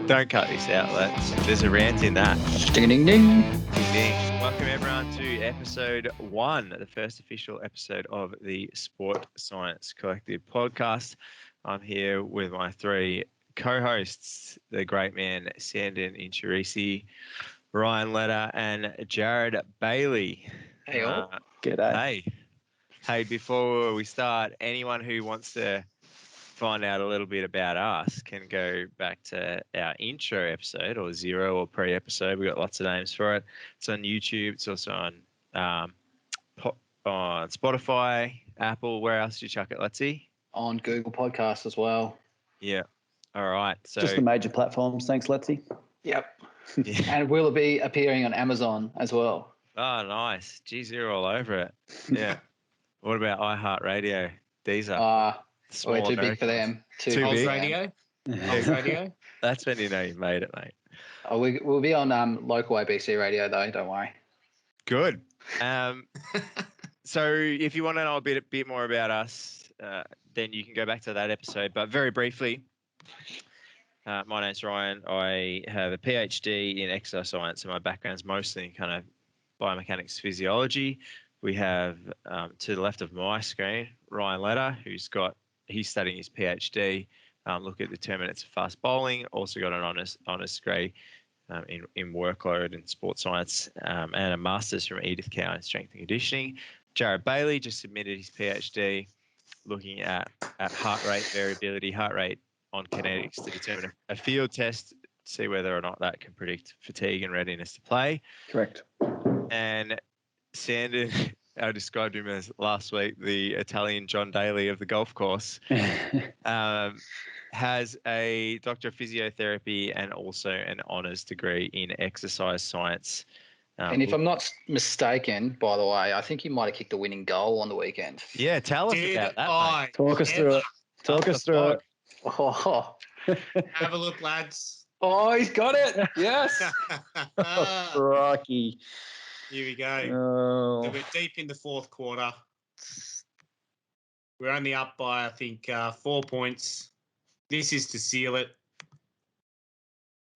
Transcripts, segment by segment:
Don't cut this out, there's a rant in that. Ding, ding, ding. Ding. Welcome everyone to episode 1, the first official episode of the Sport Science Collective podcast. I'm here with my 3 co-hosts, the great man Sandon Inchirisi, Ryan Leder, and Jared Bailey. Hey, all. G'day. Hey, before we start, anyone who wants to find out a little bit about us can go back to our intro episode or 0 or pre-episode. We've got lots of names for it. It's on YouTube. It's also on Spotify, Apple. Where else do you chuck it, Letsy? On Google Podcasts as well. Yeah. All right. So just the major platforms. Thanks, Letsy. Yep. Yeah. And will it be appearing on Amazon as well? Oh, nice. Geez, you're all over it. Yeah. What about iHeartRadio? These are we're too big for them. Too Old big? Radio. Old Radio. That's when you know you made it, mate. Oh, we'll be on local ABC radio though. Don't worry. Good. So if you want to know a bit more about us, then you can go back to that episode. But very briefly, my name's Ryan. I have a PhD in exercise science, and my background's mostly in kind of biomechanics, physiology. We have to the left of my screen, Ryan Leder, he's studying his PhD, look at determinants of fast bowling, also got an honours degree in workload and sports science, and a master's from Edith Cowan in strength and conditioning. Jared Bailey just submitted his PhD looking at heart rate variability, heart rate on kinetics to determine a field test, see whether or not that can predict fatigue and readiness to play. Correct. And Sandon, I described him as last week the Italian John Daly of the golf course, has a Doctor of Physiotherapy and also an honours degree in exercise science. And if I'm not mistaken, by the way, I think you might have kicked the winning goal on the weekend. Yeah, tell us about that, mate. Talk us through it. Talk us through it. Oh. Have a look, lads. Oh, he's got it. Yes. Rocky. Here we go. Oh. So we're deep in the fourth quarter. We're only up by, I think, 4 points. This is to seal it.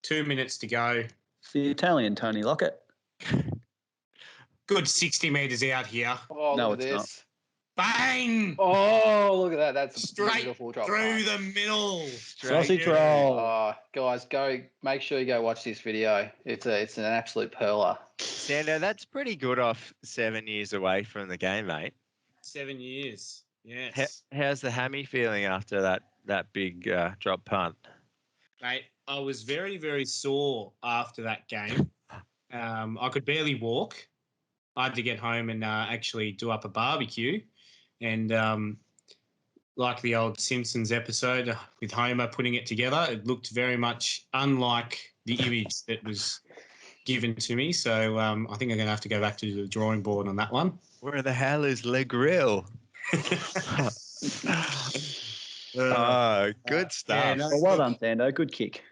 2 minutes to go. It's the Italian Tony Lockett. Good 60 metres out here. Oh, No, look at it's not. this. Bang! Oh, look at that. That's a Straight beautiful drop. through the middle. Sausage Yeah. roll. Oh, guys, make sure you go watch this video. It's an absolute perler. Sando, that's pretty good off 7 years away from the game, mate. 7 years. Yes. How's the hammy feeling after that big drop punt? Mate, I was very, very sore after that game. I could barely walk. I had to get home and actually do up a barbecue. And like the old Simpsons episode with Homer putting it together, it looked very much unlike the image that was given to me. So I think I'm going to have to go back to the drawing board on that one. Where the hell is Le Grill? Good stuff. Yeah, no, Well done, Sando. Good kick.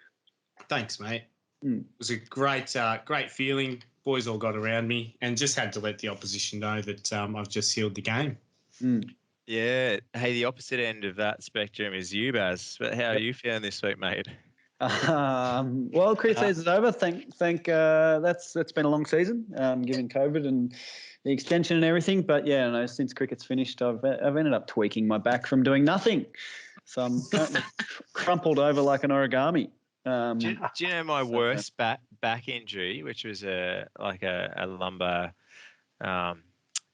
Thanks, mate. Mm. It was a great feeling. Boys all got around me and just had to let the opposition know that I've just sealed the game. Mm. Yeah. Hey, the opposite end of that spectrum is you, Baz. But how are you feeling this week, mate? Well, cricket season's over. Think that's been a long season, given COVID and the extension and everything. But yeah, no, since cricket's finished, I've ended up tweaking my back from doing nothing. So I'm currently crumpled over like an origami. Do you know my worst back injury, which was a lumbar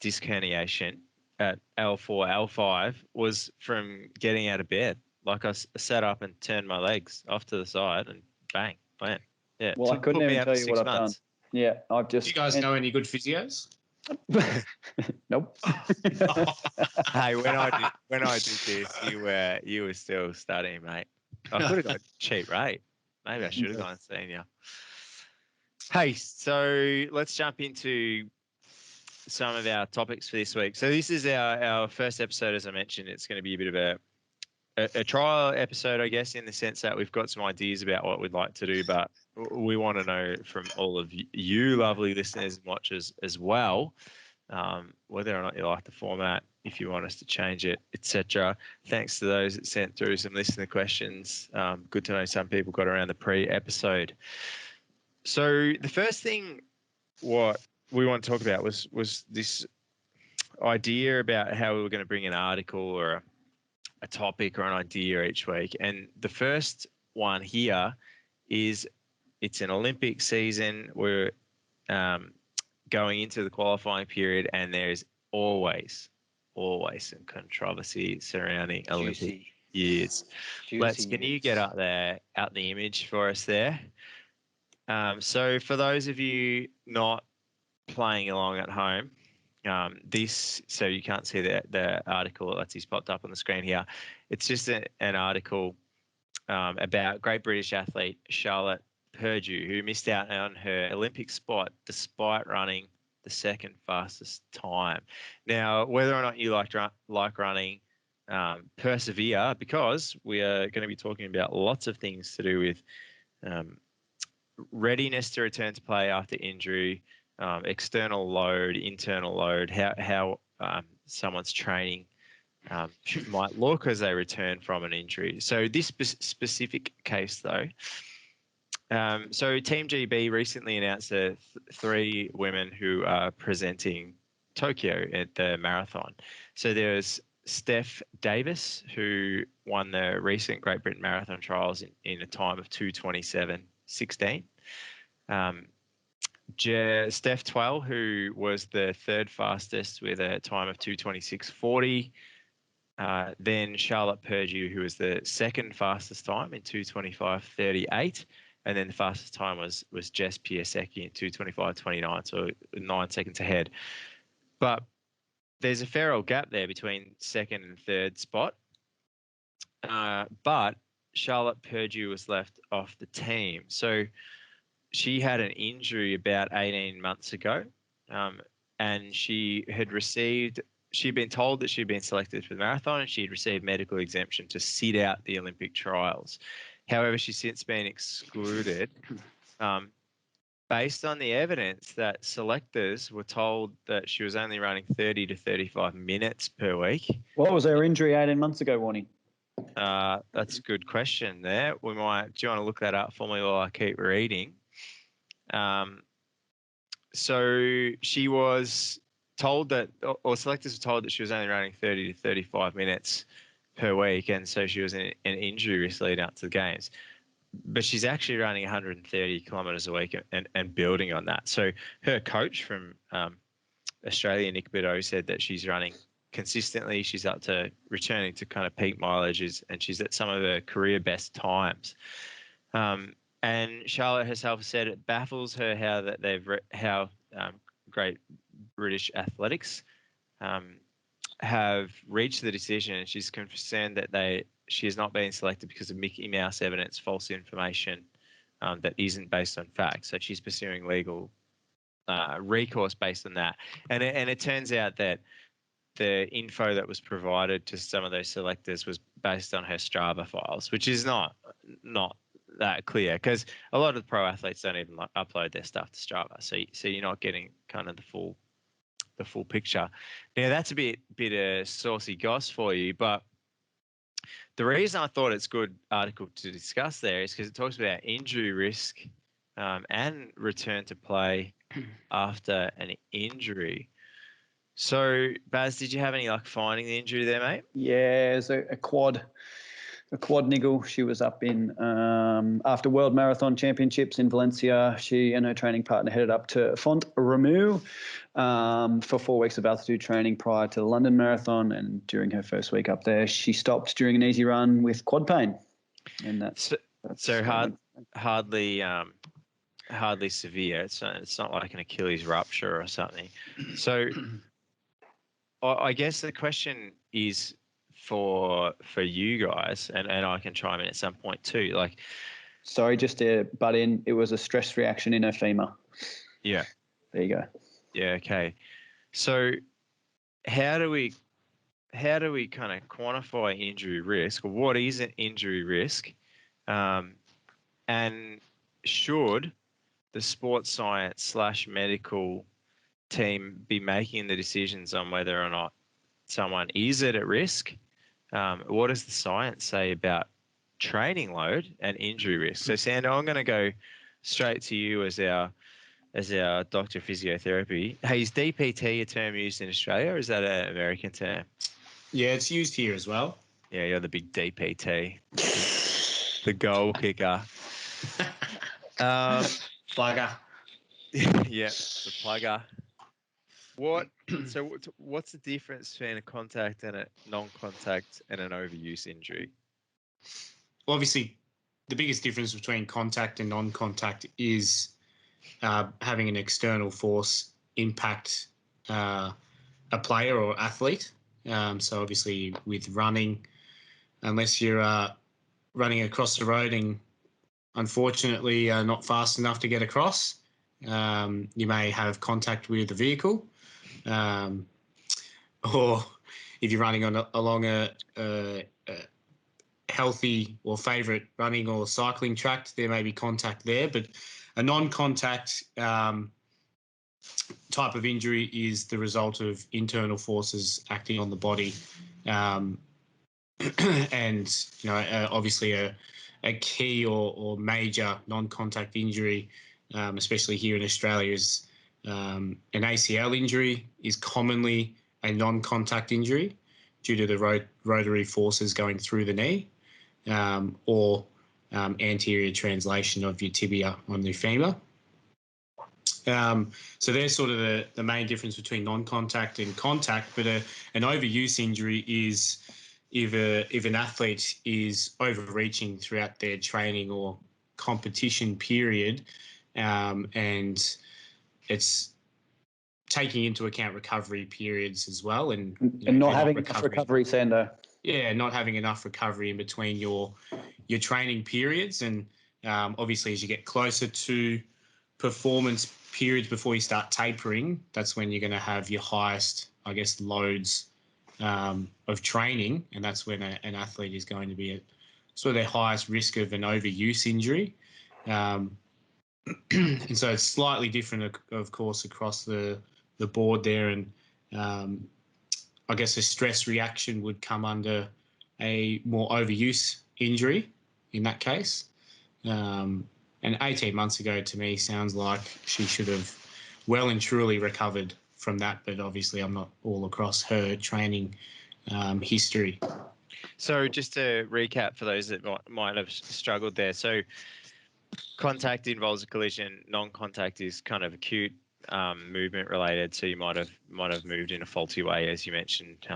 disc herniation at L4, L5, was from getting out of bed. Like I sat up and turned my legs off to the side and bang, bam. Yeah. Well, I couldn't put me even out tell for you 6 what I've done. months. Yeah, I've Do just. you guys know any good physios? Nope. Hey, when I did this, you were still studying, mate. I could have got a cheap rate. Maybe I should have gone and seen you. Hey, so let's jump into some of our topics for this week. So this is our first episode, as I mentioned. It's going to be a bit of a trial episode, I guess, in the sense that we've got some ideas about what we'd like to do, but we want to know from all of you lovely listeners and watchers as well, whether or not you like the format, if you want us to change it, etc. Thanks to those that sent through some listener questions. Good to know some people got around the pre-episode. So the first thing what we want to talk about was this idea about how we were going to bring an article or a topic or an idea each week. And the first one here is it's an Olympic season. We're going into the qualifying period, and there's always some controversy surrounding Olympic years. Can you get up the image for us there? So for those of you not playing along at home, so you can't see the article that's just popped up on the screen here. It's just an article about Great British athlete Charlotte Purdue, who missed out on her Olympic spot despite running the second fastest time. Now, whether or not you like running, persevere, because we are going to be talking about lots of things to do with readiness to return to play after injury, external load, internal load, how someone's training might look as they return from an injury. So this specific case, though, so Team GB recently announced that 3 women who are presenting Tokyo at the marathon. So there's Steph Davis, who won the recent Great Britain Marathon Trials in a time of 2:27.16. Steph Twell, who was the 3rd fastest with a time of 2:26.40. Then Charlotte Purdue, who was the 2nd fastest time in 2:25.38. And then the fastest time was Jess Piasecki in 2:25.29, so 9 seconds ahead. But there's a fair old gap there between 2nd and 3rd spot. But Charlotte Purdue was left off the team. So she had an injury about 18 months ago, and she'd been told that she'd been selected for the marathon, and she'd received medical exemption to sit out the Olympic trials. However, she's since been excluded based on the evidence that selectors were told that she was only running 30 to 35 minutes per week. What was her injury 18 months ago, Warnie? That's a good question there. Do you want to look that up for me while I keep reading? So she was told that, or selectors were told that she was only running 30 to 35 minutes per week, and so she was in an injury risk leading up to the games. But she's actually running 130 kilometres a week and building on that. So her coach from Australia, Nick Bideau, said that she's running consistently. She's up to returning to kind of peak mileages, and she's at some of her career best times. And Charlotte herself said it baffles her how Great British Athletics have reached the decision, and she's concerned that she has not been selected because of Mickey Mouse evidence, false information that isn't based on facts. So she's pursuing legal recourse based on that. And it turns out that the info that was provided to some of those selectors was based on her Strava files, which is not that clear, because a lot of the pro athletes don't even upload their stuff to Strava. So you're not getting kind of the full picture. Now that's a bit of saucy goss for you, but the reason I thought it's a good article to discuss there is because it talks about injury risk and return to play after an injury. So, Baz, did you have any luck finding the injury there, mate? Yeah, it's a quad niggle. She was up in after World Marathon Championships in Valencia. She and her training partner headed up to Font Romeu for 4 weeks of altitude training prior to the London Marathon. And during her first week up there, she stopped during an easy run with quad pain. And that's hardly severe. It's not like an Achilles rupture or something. So I guess the question is for you guys, and I can chime in at some point too. Like, sorry, just to butt in, it was a stress reaction in her femur. Yeah. There you go. Yeah. Okay. So how do we kind of quantify injury risk, or what is an injury risk? And should the sports science / medical team be making the decisions on whether or not someone is at risk, what does the science say about training load and injury risk? So, Sando, I'm going to go straight to you as our doctor of physiotherapy. Hey, is DPT a term used in Australia, or is that an American term? Yeah, it's used here as well. Yeah, you're the big DPT, the goal kicker. Plugger. Yeah, the plugger. What's the difference between a contact and a non-contact and an overuse injury? Obviously, the biggest difference between contact and non-contact is having an external force impact a player or athlete. So obviously with running, unless you're running across the road and unfortunately not fast enough to get across, you may have contact with the vehicle. Or if you're running along a healthy or favourite running or cycling track, there may be contact there. But a non-contact type of injury is the result of internal forces acting on the body. And, obviously a key or major non-contact injury, especially here in Australia, is an ACL injury is commonly a non-contact injury due to the rotary forces going through the knee, or anterior translation of your tibia on the femur. So there's sort of the main difference between non-contact and contact. But an overuse injury is if an athlete is overreaching throughout their training or competition period, and it's taking into account recovery periods as well, and not having enough recovery, Sando. Yeah, not having enough recovery in between your training periods, and obviously as you get closer to performance periods before you start tapering, that's when you're going to have your highest, I guess, loads of training, and that's when an athlete is going to be at sort of their highest risk of an overuse injury. And so it's slightly different, of course, across the board there, and I guess a stress reaction would come under a more overuse injury in that case. And 18 months ago, to me, sounds like she should have well and truly recovered from that, but obviously I'm not all across her training history. So just to recap for those that might have struggled there. So contact involves a collision. Non-contact is kind of acute, movement related. So you might have moved in a faulty way, as you mentioned,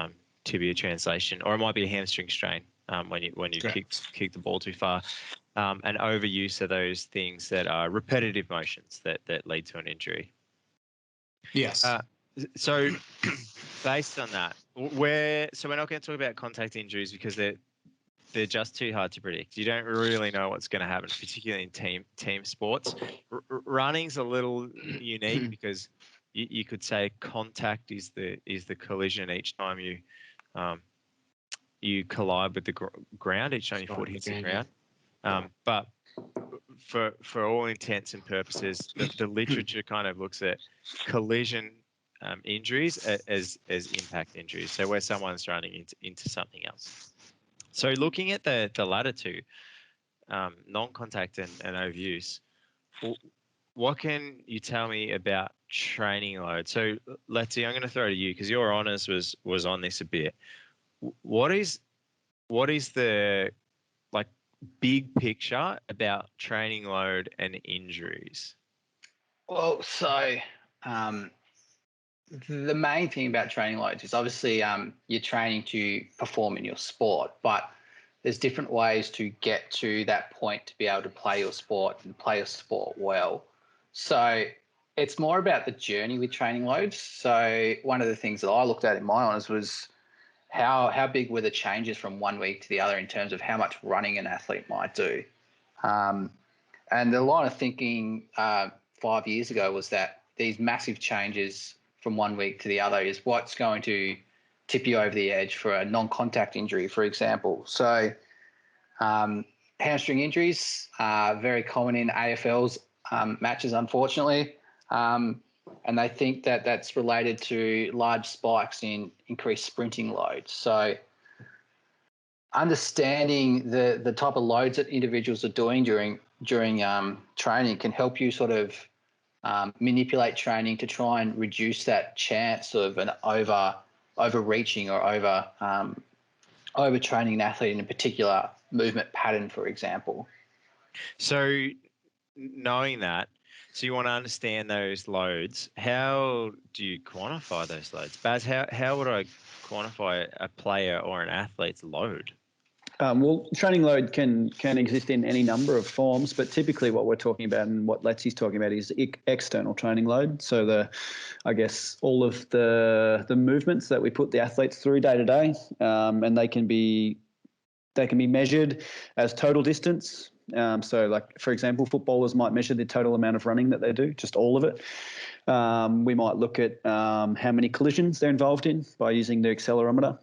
tibia translation, or it might be a hamstring strain when you kick the ball too far. And overuse are those things that are repetitive motions that lead to an injury. Yes. So based on that, we're not going to talk about contact injuries because they're just too hard to predict. You don't really know what's going to happen, particularly in team sports. Running's a little unique because you could say contact is the collision each time you collide with the ground, each time your foot hits the ground. But for all intents and purposes, the literature kind of looks at collision injuries as impact injuries. So where someone's running into something else. So looking at the latter two, non-contact and overuse, what can you tell me about training load? So Letty, I'm going to throw to you because your honours was on this a bit. What is the big picture about training load and injuries? Well, so the main thing about training loads is obviously you're training to perform in your sport, but there's different ways to get to that point to be able to play your sport and play your sport well. So it's more about the journey with training loads. So one of the things that I looked at in my honours was how big were the changes from one week to the other in terms of how much running an athlete might do. And a lot of thinking 5 years ago was that these massive changes from one week to the other is what's going to tip you over the edge for a non-contact injury, for example. So hamstring injuries are very common in AFL's matches, unfortunately. and they think that that's related to large spikes in increased sprinting load. So understanding the type of loads that individuals are doing during training can help you sort of manipulate training to try and reduce that chance of an overreaching or overtraining an athlete in a particular movement pattern, for example. So knowing that, so you want to understand those loads. How do you quantify those loads? Baz, how would I quantify a player or an athlete's load? Well, training load can exist in any number of forms, but typically what we're talking about and what Letsy's talking about is external training load. So all of the movements that we put the athletes through day to day, and they can be measured as total distance. So like, for example, footballers might measure the total amount of running that they do, just all of it. We might look at how many collisions they're involved in by using the accelerometer.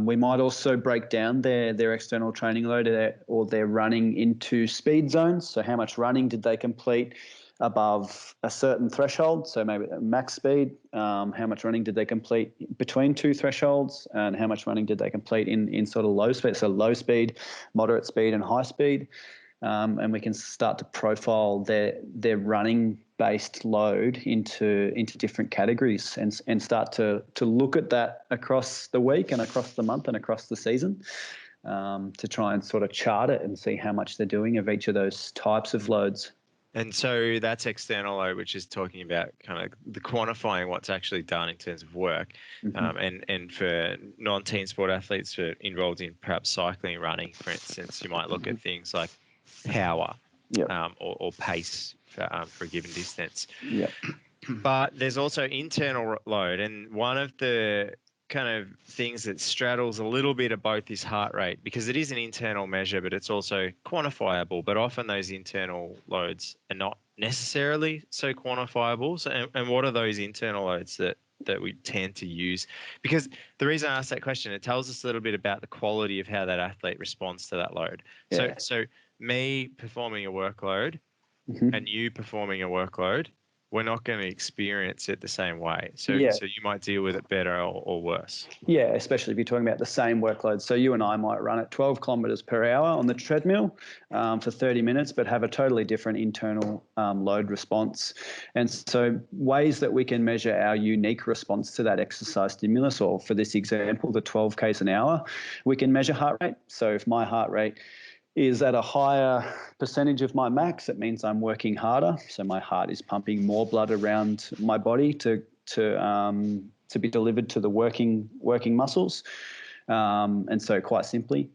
We might also break down their external training load or their running into speed zones. So how much running did they complete above a certain threshold? So maybe max speed. How much running did they complete between two thresholds? And how much running did they complete in sort of low speed? So low speed, moderate speed, and high speed. And we can start to profile their running-based load into different categories and start to look at that across the week and across the month and across the season, to try and sort of chart it and see how much they're doing of each of those types of loads. And so that's external load, which is talking about kind of the quantifying what's actually done in terms of work. Mm-hmm. And for non-team sport athletes who are involved in perhaps cycling, running, for instance, you might look at things like power, yep. or pace for a given distance. Yep. But there's also internal load, and one of the kind of things that straddles a little bit of both is heart rate, because it is an internal measure, but it's also quantifiable. But often those internal loads are not necessarily so quantifiable. So, and what are those internal loads that we tend to use? Because the reason I asked that question, it tells us a little bit about the quality of how that athlete responds to that load. Yeah. So me performing a workload, mm-hmm. and you performing a workload, we're not going to experience it the same way. So you might deal with it better or worse. Yeah, especially if you're talking about the same workload. So you and I might run at 12 kilometres per hour on the treadmill for 30 minutes, but have a totally different internal load response. And so ways that we can measure our unique response to that exercise stimulus, or for this example, the 12 Ks an hour, we can measure heart rate. So if my heart rate is at a higher percentage of my max, it means I'm working harder. So my heart is pumping more blood around my body to be delivered to the working muscles. And so quite simply,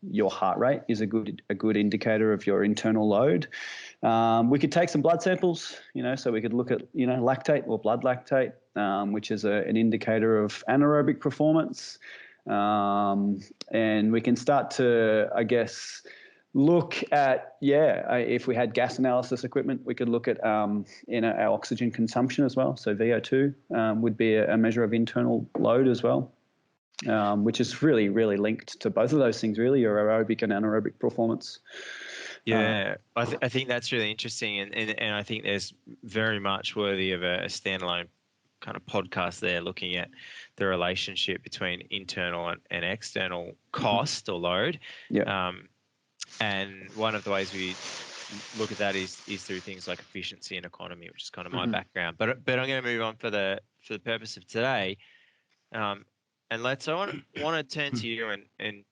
your heart rate is a good indicator of your internal load. We could take some blood samples, so we could look at, lactate or blood lactate, which is an indicator of anaerobic performance. And we can start to, look at, if we had gas analysis equipment, we could look at our oxygen consumption as well. So VO2 would be a measure of internal load as well, which is really, really linked to both of those things, really, your aerobic and anaerobic performance. Yeah, I think that's really interesting. And I think there's very much worthy of a standalone kind of podcast there, looking at the relationship between internal and external cost or load. Yeah. And one of the ways we look at that is through things like efficiency and economy, which is kind of my background. But I'm going to move on for the purpose of today. And I want to turn to you and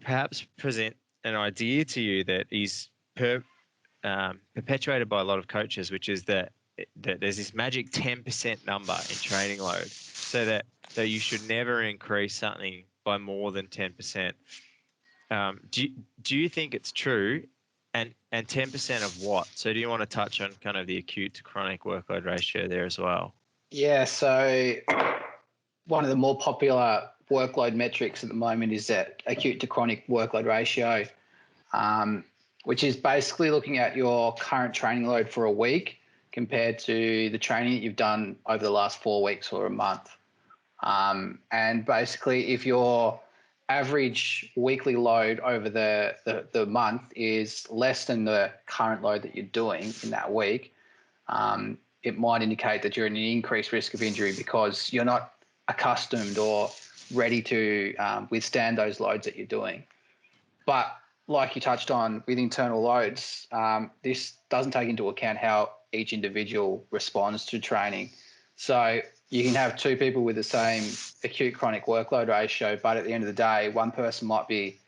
perhaps present an idea to you that is perpetuated by a lot of coaches, which is that there's this magic 10% number in training load, so that you should never increase something by more than 10%. Do you think it's true? And 10% of what? So do you want to touch on kind of the acute to chronic workload ratio there as well? Yeah, so one of the more popular workload metrics at the moment is that acute to chronic workload ratio, which is basically looking at your current training load for a week compared to the training that you've done over the last 4 weeks or a month. And basically, if your average weekly load over the month is less than the current load that you're doing in that week, it might indicate that you're in an increased risk of injury because you're not accustomed or ready to withstand those loads that you're doing. But like you touched on with internal loads, this doesn't take into account how each individual responds to training. So you can have two people with the same acute chronic workload ratio, but at the end of the day, one person might be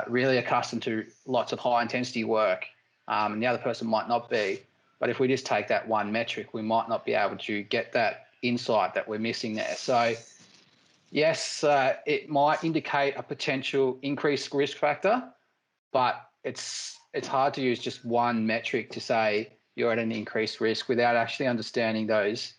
really accustomed to lots of high intensity work, and the other person might not be. But if we just take that one metric, we might not be able to get that insight that we're missing there. So yes, it might indicate a potential increased risk factor, but it's hard to use just one metric to say you're at an increased risk without actually understanding those,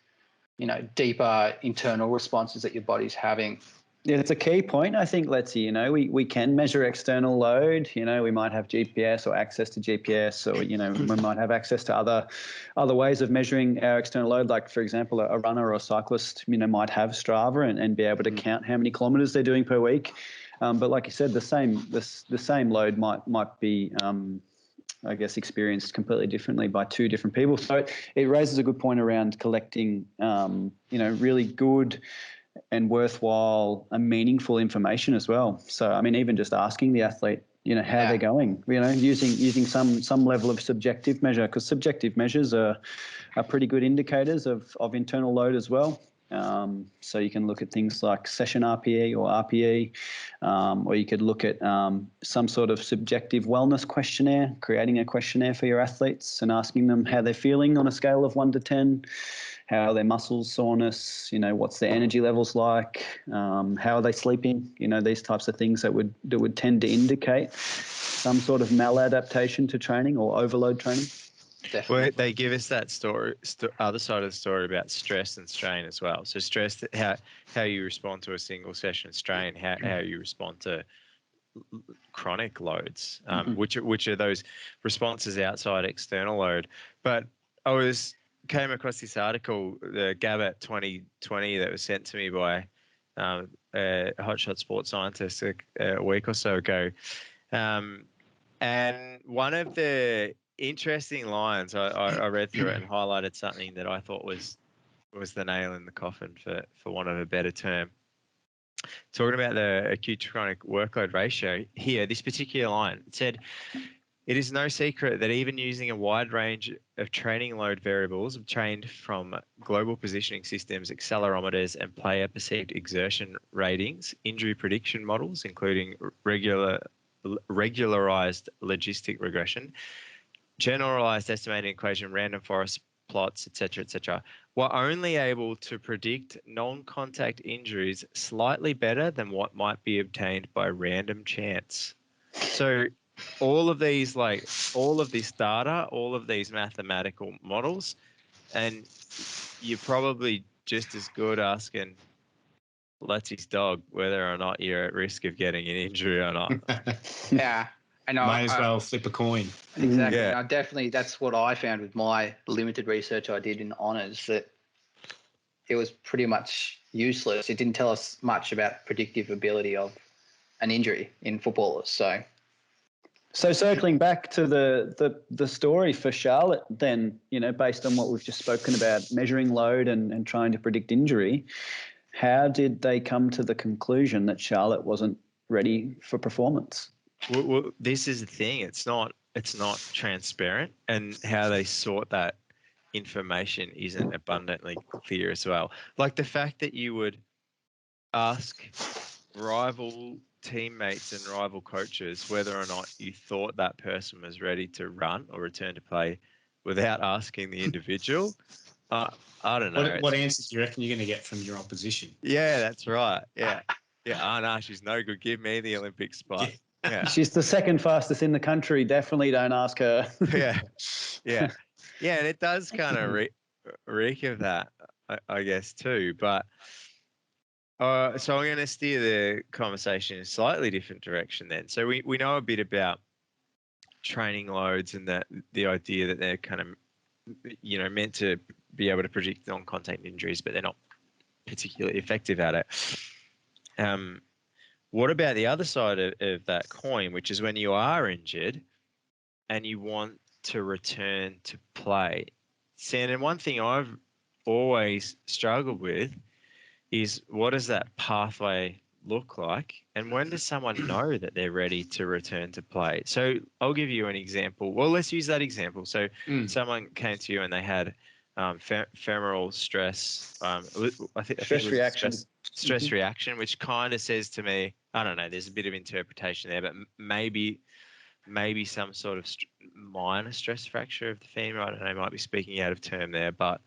deeper internal responses that your body's having. Yeah, it's a key point, I think, Letzi. We can measure external load. We might have GPS or access to GPS, or, we might have access to other ways of measuring our external load. Like, for example, a runner or a cyclist, might have Strava and be able to count how many kilometers they're doing per week. But like you said, the same load might be, I guess, experienced completely differently by two different people. So it raises a good point around collecting, really good and worthwhile and meaningful information as well. So, even just asking the athlete, how they're going, using some level of subjective measure, because subjective measures are pretty good indicators of internal load as well. So you can look at things like session RPE or RPE, or you could look at some sort of subjective wellness questionnaire, creating a questionnaire for your athletes and asking them how they're feeling on a scale of 1 to 10, how are their muscles, soreness, what's their energy levels like, how are they sleeping, these types of things that would tend to indicate some sort of maladaptation to training or overload training. Definitely. Well, they give us that other side of the story about stress and strain as well. So stress, how you respond to a single session strain, how you respond to chronic loads, which are those responses outside external load. But I came across this article, the Gabat 2020, that was sent to me by a hotshot sports scientist a week or so ago, and one of the interesting lines, I read through it and highlighted something that I thought was the nail in the coffin, for want of a better term. Talking about the acute chronic workload ratio here, this particular line, it said, "It is no secret that even using a wide range of training load variables obtained from global positioning systems, accelerometers, and player perceived exertion ratings, injury prediction models, including regularized logistic regression, generalized estimating equation, random forest plots, etc., were only able to predict non-contact injuries slightly better than what might be obtained by random chance." So all of this data, all of these mathematical models, and you're probably just as good asking Letty's dog whether or not you're at risk of getting an injury or not. Yeah. And Might as well flip a coin. Exactly. Yeah. And that's what I found with my limited research I did in honours, that it was pretty much useless. It didn't tell us much about predictive ability of an injury in footballers. So circling back to the story for Charlotte, then, based on what we've just spoken about, measuring load and trying to predict injury, how did they come to the conclusion that Charlotte wasn't ready for performance? Well, this is the thing. It's not transparent, and how they sort that information isn't abundantly clear as well. Like the fact that you would ask rival teammates and rival coaches whether or not you thought that person was ready to run or return to play without asking the individual. I don't know. What answers do you reckon you're going to get from your opposition? Yeah, that's right. Yeah. Oh, no, she's no good. Give me the Olympic spot. Yeah. She's the second fastest in the country. Definitely don't ask her. Yeah. And it does kind of reek of that, I guess, too. But so I'm going to steer the conversation in a slightly different direction then. So we know a bit about training loads and the idea that they're kind of, meant to be able to predict non-contact injuries, but they're not particularly effective at it. What about the other side of that coin, which is when you are injured and you want to return to play? Sam, and one thing I've always struggled with is what does that pathway look like, and when does someone know that they're ready to return to play? So I'll give you an example. Well, let's use that example. So someone came to you and they had femoral stress. I think Stress it was reaction. stress reaction, which kind of says to me, I don't know. There's a bit of interpretation there, but maybe some sort of minor stress fracture of the femur. I don't know. I might be speaking out of term there, but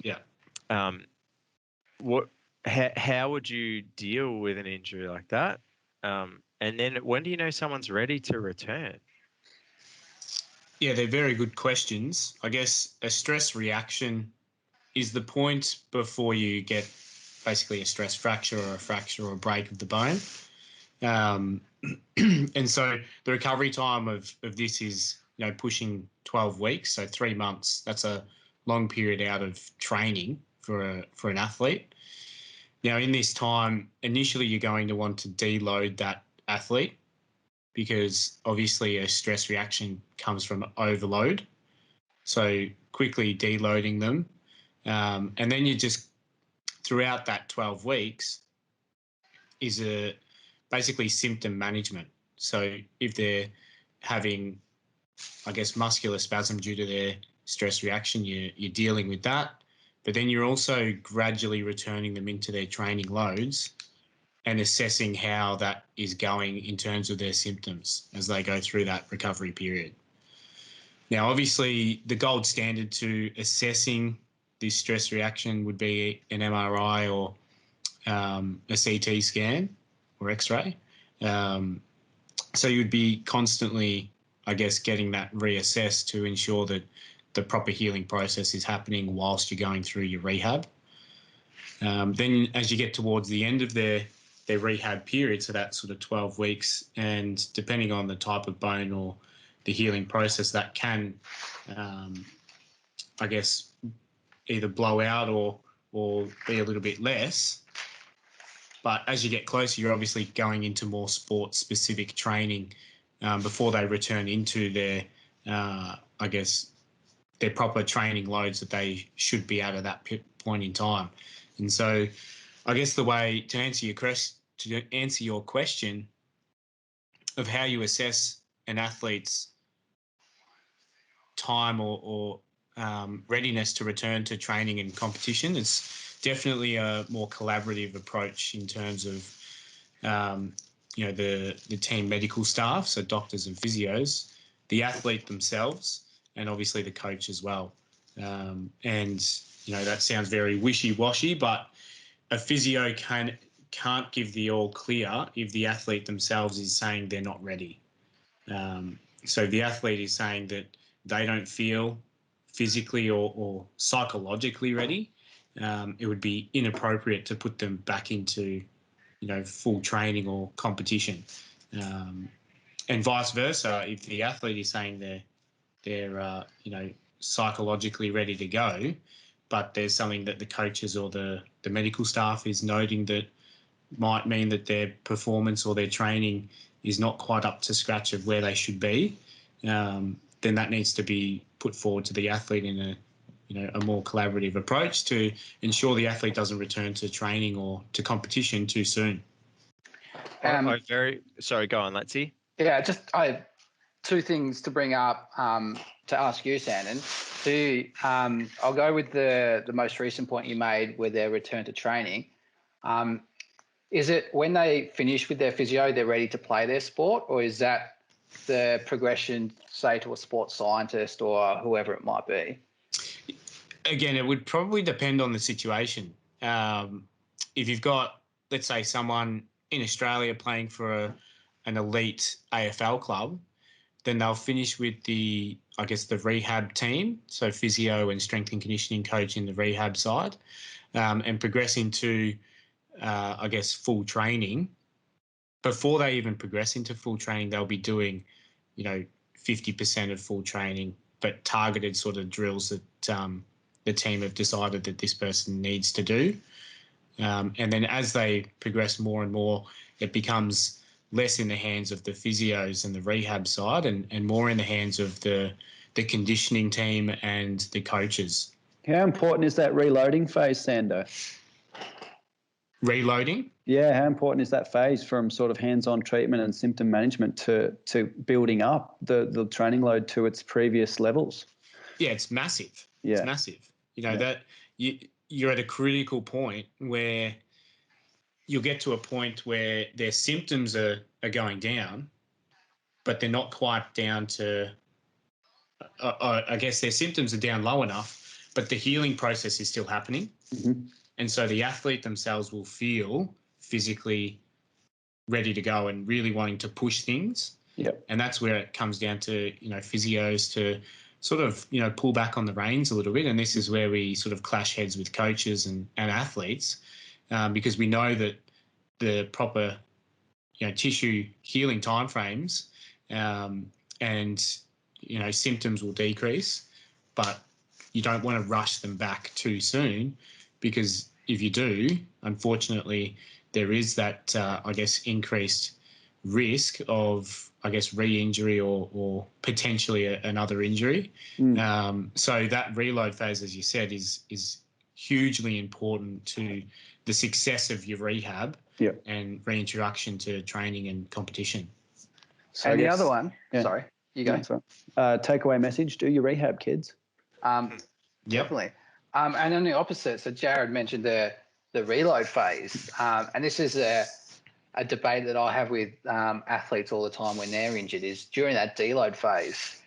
yeah. How would you deal with an injury like that? And then when do you know someone's ready to return? Yeah, they're very good questions. I guess a stress reaction is the point before you get basically a stress fracture or a fracture or a break of the bone. And so the recovery time of this is, pushing 12 weeks, so 3 months. That's a long period out of training for an athlete. Now, in this time, initially you're going to want to deload that athlete because obviously a stress reaction comes from overload. So quickly deloading them. And then you just, throughout that 12 weeks, is basically symptom management. So if they're having, I guess, muscular spasm due to their stress reaction, you're dealing with that. But then you're also gradually returning them into their training loads and assessing how that is going in terms of their symptoms as they go through that recovery period. Now, obviously, the gold standard to assessing this stress reaction would be an MRI or a CT scan or X-ray. So you'd be constantly, I guess, getting that reassessed to ensure that the proper healing process is happening whilst you're going through your rehab. Then as you get towards the end of their rehab period, so that's sort of 12 weeks, and depending on the type of bone or the healing process, that can, I guess, either blow out or be a little bit less. But as you get closer, you're obviously going into more sport-specific training before they return into their, I guess, their proper training loads that they should be at that point in time. And so I guess the way to answer your question of how you assess an athlete's time or readiness to return to training and competition is definitely a more collaborative approach in terms of the team medical staff, so doctors and physios, the athlete themselves, and obviously the coach as well. And that sounds very wishy-washy, but a physio can't give the all clear if the athlete themselves is saying they're not ready. So the athlete is saying that they don't feel physically or psychologically ready, it would be inappropriate to put them back into, full training or competition. And vice versa, if the athlete is saying they're psychologically ready to go, but there's something that the coaches or the medical staff is noting that might mean that their performance or their training is not quite up to scratch of where they should be, then that needs to be put forward to the athlete in a more collaborative approach to ensure the athlete doesn't return to training or to competition too soon. Sorry, go on, Letsy. Yeah, I have two things to bring up to ask you, Sandon. I'll go with the most recent point you made with their return to training. Is it when they finish with their physio, they're ready to play their sport, or is that the progression, say, to a sports scientist or whoever it might be? Again, it would probably depend on the situation. If you've got, let's say, someone in Australia playing for an elite AFL club, then they'll finish with the rehab team, so physio and strength and conditioning coach in the rehab side, and progress into, full training. Before they even progress into full training, they'll be doing, 50% of full training, but targeted sort of drills that the team have decided that this person needs to do. And then as they progress more and more, it becomes less in the hands of the physios and the rehab side and more in the hands of the conditioning team and the coaches. How important is that reloading phase, Sando? Reloading? Yeah, how important is that phase from sort of hands-on treatment and symptom management to building up the training load to its previous levels? Yeah, it's massive. Yeah. It's massive. That you're at a critical point where you'll get to a point where their symptoms are going down, but they're not quite down to, I guess their symptoms are down low enough, but the healing process is still happening. Mm-hmm. And so the athlete themselves will feel physically ready to go and really wanting to push things. Yep. And that's where it comes down to, physios to sort of, pull back on the reins a little bit. And this is where we sort of clash heads with coaches and athletes, because we know that the proper, tissue healing timeframes and, symptoms will decrease, but you don't want to rush them back too soon, because if you do, unfortunately, there is that, increased risk of, re-injury or potentially another injury. So that reload phase, as you said, is hugely important to the success of your rehab and reintroduction to training and competition. So and the other one, sorry, you go. Takeaway message, do your rehab, kids. Definitely. And on the opposite, so Jared mentioned the reload phase, and this is a debate that I have with athletes all the time when they're injured, is during that deload phase,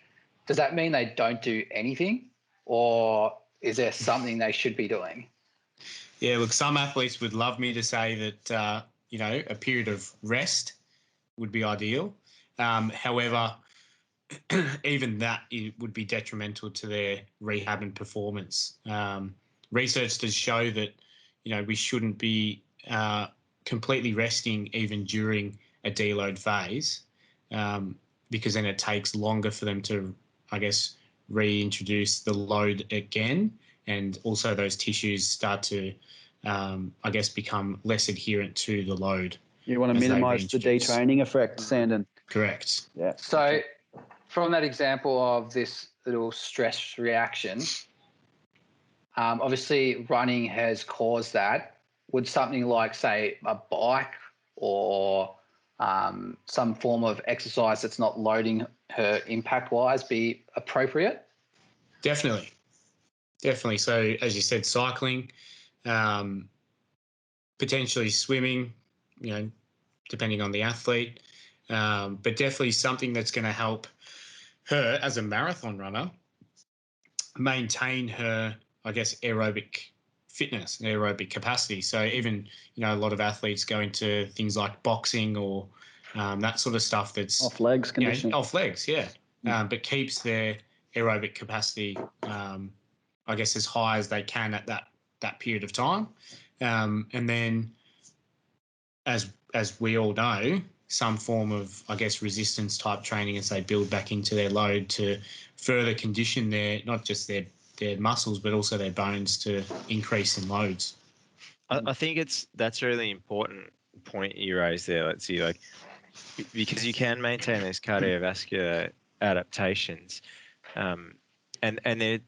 does that mean they don't do anything, or is there something they should be doing? Yeah, look, some athletes would love me to say that, a period of rest would be ideal. However, even that it would be detrimental to their rehab and performance. Research does show that, we shouldn't be completely resting even during a deload phase, because then it takes longer for them to, reintroduce the load again, and also those tissues start to, become less adherent to the load. You want to minimise the detraining effect, Sandon. Correct. Yeah. So from that example of this little stress reaction, obviously running has caused that. Would something like, say, a bike or some form of exercise that's not loading her impact-wise be appropriate? Definitely. So, as you said, cycling, potentially swimming, depending on the athlete, but definitely something that's going to help her as a marathon runner maintain her, aerobic fitness and aerobic capacity. So even, a lot of athletes go into things like boxing or that sort of stuff that's off legs conditioning. Off legs, yeah. But keeps their aerobic capacity, as high as they can at that period of time. And then as we all know, some form of, resistance type training as they build back into their load to further condition not just their muscles, but also their bones to increase in loads. I think that's a really important point you raised there. Let's see, because you can maintain those cardiovascular adaptations, and they're,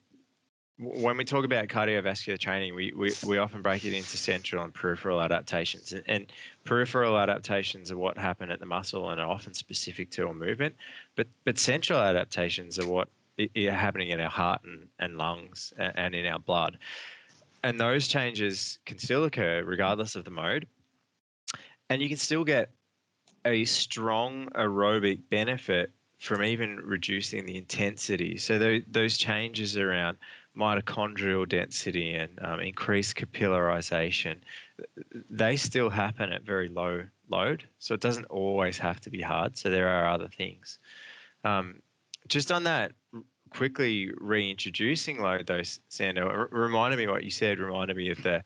when we talk about cardiovascular training, we often break it into central and peripheral adaptations. And peripheral adaptations are what happen at the muscle and are often specific to a movement. But central adaptations are what are happening in our heart and lungs and in our blood. And those changes can still occur regardless of the mode. And you can still get a strong aerobic benefit from even reducing the intensity. So those changes around mitochondrial density and increased capillarization, they still happen at very low load. So it doesn't always have to be hard. So there are other things. Just on that, quickly reintroducing load, though, Sando, reminded me what you said, reminded me of the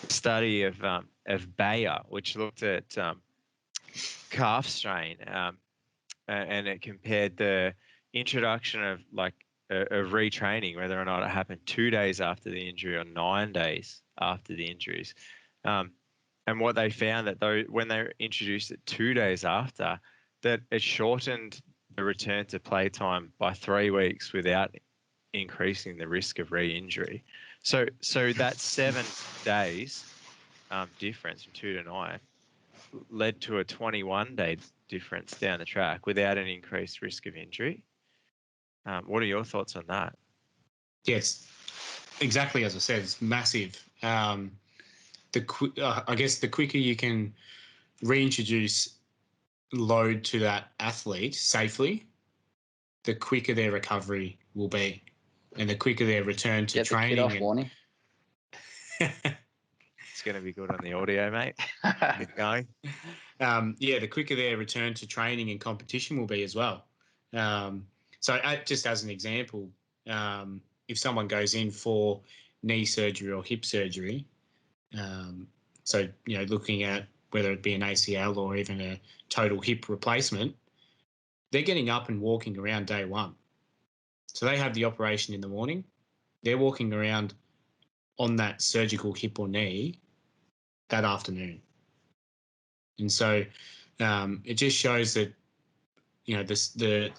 study of Bayer, which looked at calf strain, and it compared the introduction of of retraining, whether or not it happened 2 days after the injury or 9 days after the injuries. And what they found that when they introduced it 2 days after, that it shortened the return to playtime by 3 weeks without increasing the risk of re-injury. So that 7 days difference from 2 to 9 led to a 21-day difference down the track without an increased risk of injury. What are your thoughts on that? Yes, exactly as I said, it's massive. I guess the quicker you can reintroduce load to that athlete safely, the quicker their recovery will be, and the quicker their return to Get training. the kid off, Warnie. It's going to be good on the audio, mate. Keep going. The quicker their return to training and competition will be as well. Just as an example, if someone goes in for knee surgery or hip surgery, looking at whether it be an ACL or even a total hip replacement, they're getting up and walking around day one. So they have the operation in the morning. They're walking around on that surgical hip or knee that afternoon. And so it just shows that, the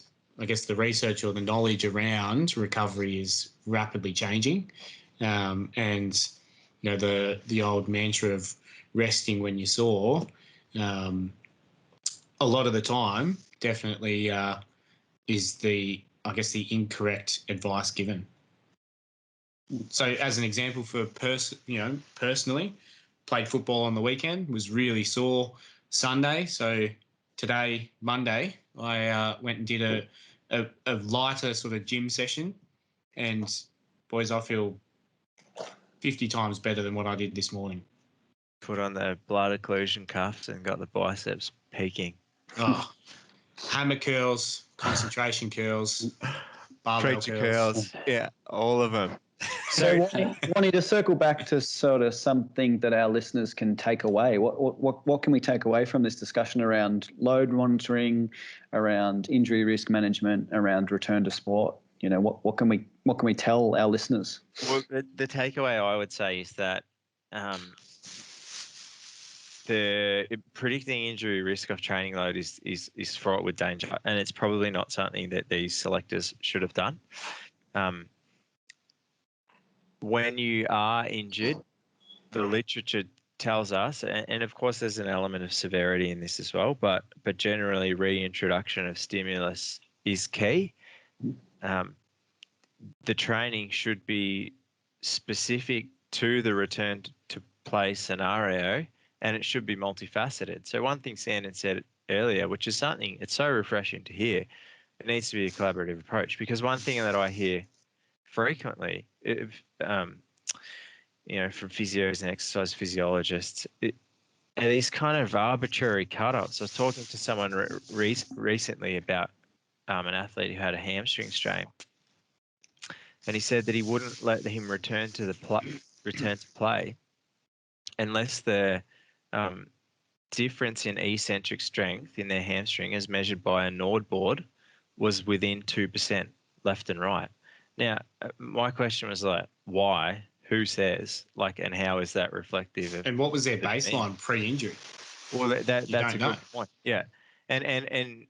research or the knowledge around recovery is rapidly changing. And, the old mantra of resting when you're sore, a lot of the time definitely is the incorrect advice given. So as an example personally, played football on the weekend, was really sore Sunday. So today, Monday, I went and did a lighter sort of gym session, and boys, I feel 50 times better than what I did this morning. Put on the blood occlusion cuffs and got the biceps peaking. Oh, hammer curls, concentration curls, barbell curls. Yeah, all of them. So, wanting to circle back to sort of something that our listeners can take away. What can we take away from this discussion around load monitoring, around injury risk management, around return to sport? What can we tell our listeners? Well, the takeaway I would say is that the predicting injury risk of training load is fraught with danger, and it's probably not something that these selectors should have done. When you are injured, the literature tells us, and of course there's an element of severity in this as well, but generally reintroduction of stimulus is key. The training should be specific to the return to play scenario, and it should be multifaceted. So one thing Sandon said earlier, which is something, it's so refreshing to hear, it needs to be a collaborative approach, because one thing that I hear frequently, from physios and exercise physiologists, are these kind of arbitrary cutoffs. I was talking to someone recently about an athlete who had a hamstring strain, and he said that he wouldn't let him return to play unless the difference in eccentric strength in their hamstring, as measured by a Nord board, was within 2% left and right. Now, my question was why? Who says? And how is that reflective of? And what was their baseline pre-injury? Well, that's a good point. Yeah, and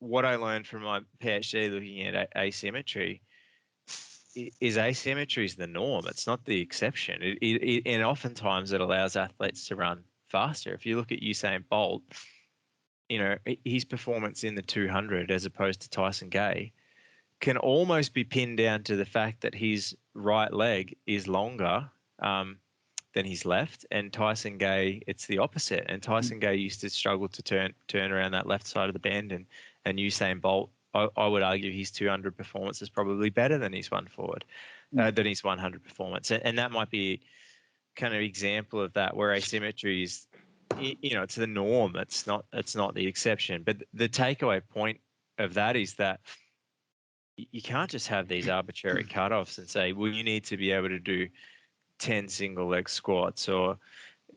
what I learned from my PhD looking at asymmetry is asymmetry is the norm. It's not the exception. And oftentimes it allows athletes to run faster. If you look at Usain Bolt, his performance in the 200 as opposed to Tyson Gay can almost be pinned down to the fact that his right leg is longer than his left, and Tyson Gay, it's the opposite. And Tyson Gay used to struggle to turn around that left side of the bend, and Usain Bolt, I would argue his 200 performance is probably better than his 100 performance, and that might be kind of example of that, where asymmetry is, it's the norm. It's not the exception. But the takeaway point of that is that you can't just have these arbitrary cutoffs and say, well, you need to be able to do 10 single leg squats, or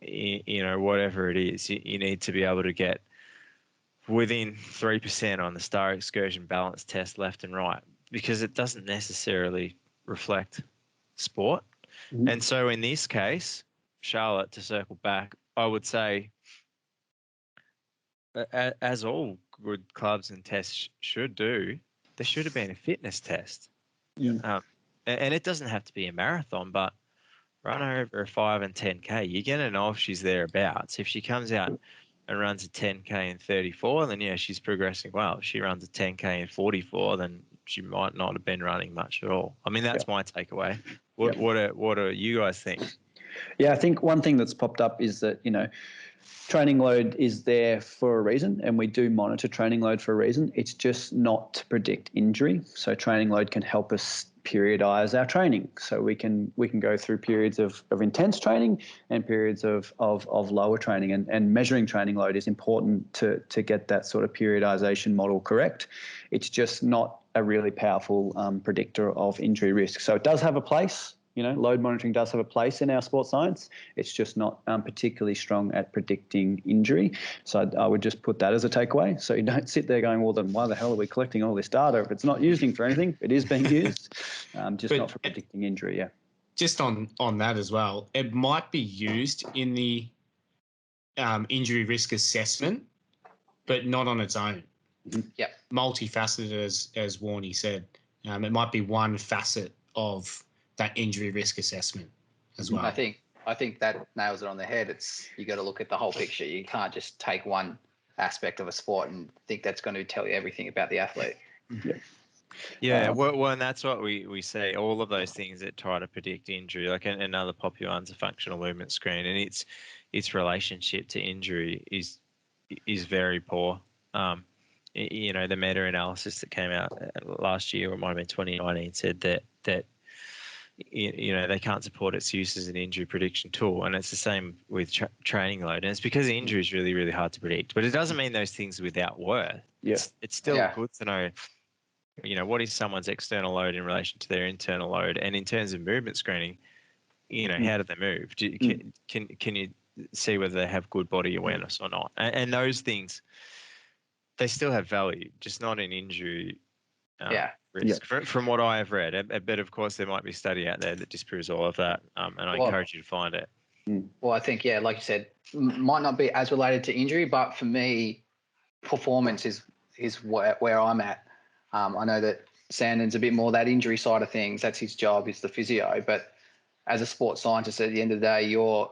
whatever it is. You need to be able to get within 3% on the Star Excursion balance test left and right, because it doesn't necessarily reflect sport. Mm-hmm. And so in this case, Charlotte, to circle back, I would say, as all good clubs and tests should do, there should have been a fitness test. Yeah. And it doesn't have to be a marathon, but run her over a 5 and 10K. You're going to know if she's thereabouts. If she comes out and runs a 10K in 34, then yeah, she's progressing well. If she runs a 10K in 44, then she might not have been running much at all. I mean, that's my takeaway. What do you guys think? Yeah, I think one thing that's popped up is that, training load is there for a reason, and we do monitor training load for a reason. It's just not to predict injury. So training load can help us periodize our training. So we can go through periods of intense training and periods of lower training, and measuring training load is important to get that sort of periodization model correct. It's just not a really powerful predictor of injury risk. So it does have a place. Load monitoring does have a place in our sports science. It's just not particularly strong at predicting injury. So I would just put that as a takeaway. So you don't sit there going, well, then why the hell are we collecting all this data if it's not using for anything? It is being used, just not for predicting injury, yeah. Just on that as well, it might be used in the injury risk assessment, but not on its own. Yep. Multifaceted, as Warnie said. It might be one facet of that injury risk assessment as well. I think that nails it on the head. You got to look at the whole picture. You can't just take one aspect of a sport and think that's going to tell you everything about the athlete. Yeah, well, and that's what we say. All of those things that try to predict injury, like another popular one's a functional movement screen, and its relationship to injury is very poor. The meta-analysis that came out last year, or it might have been 2019, said that they can't support its use as an injury prediction tool, and it's the same with training load, and it's because injury is really, really hard to predict. But it doesn't mean those things are without worth. Yeah. It's still good to know, what is someone's external load in relation to their internal load, and in terms of movement screening, how do they move? Can you see whether they have good body awareness or not? And those things, they still have value, just not in injury. Risk from what I have read, but of course there might be a study out there that disproves all of that, and I encourage you to find it. Well, I think like you said, might not be as related to injury, but for me, performance is where I'm at. I know that Sandon's a bit more that injury side of things. That's his job, is the physio. But as a sports scientist, at the end of the day, you're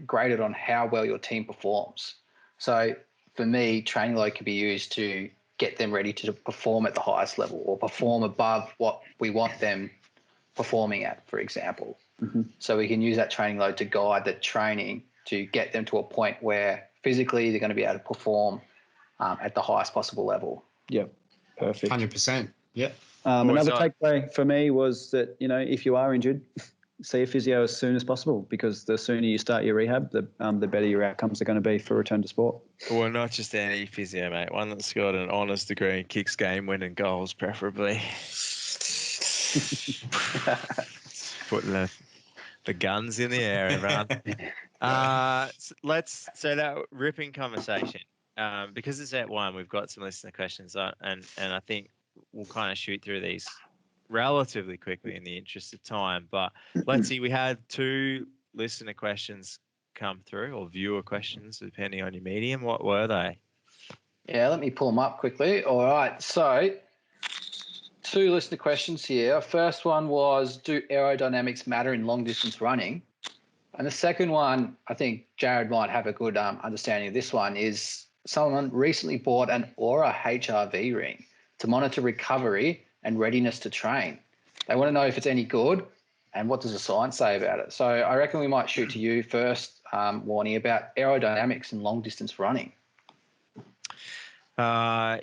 graded on how well your team performs. So for me, training load can be used to get them ready to perform at the highest level, or perform above what we want them performing at, for example. So we can use that training load to guide the training to get them to a point where physically they're going to be able to perform at the highest possible level. Yep, perfect. 100%. Yep. Another takeaway for me was that, if you are injured, see a physio as soon as possible, because the sooner you start your rehab, the better your outcomes are going to be for return to sport. Well, not just any physio, mate. One that's got an honours degree in kicks, game-winning goals, preferably. Putting the guns in the air, everyone. So that ripping conversation, because it's at 1, we've got some listener questions, and I think we'll kind of shoot through these relatively quickly in the interest of time. But let's see, we had 2 listener questions come through, or viewer questions, depending on your medium. What were they? Yeah, let me pull them up quickly. All right, so 2 listener questions here. First one was, do aerodynamics matter in long distance running? And the second one, I think Jared might have a good understanding of this one, is someone recently bought an Aura Hrv Ring to monitor recovery and readiness to train. They want to know if it's any good and what does the science say about it. So I reckon we might shoot to you first, Warnie, about aerodynamics and long distance running. So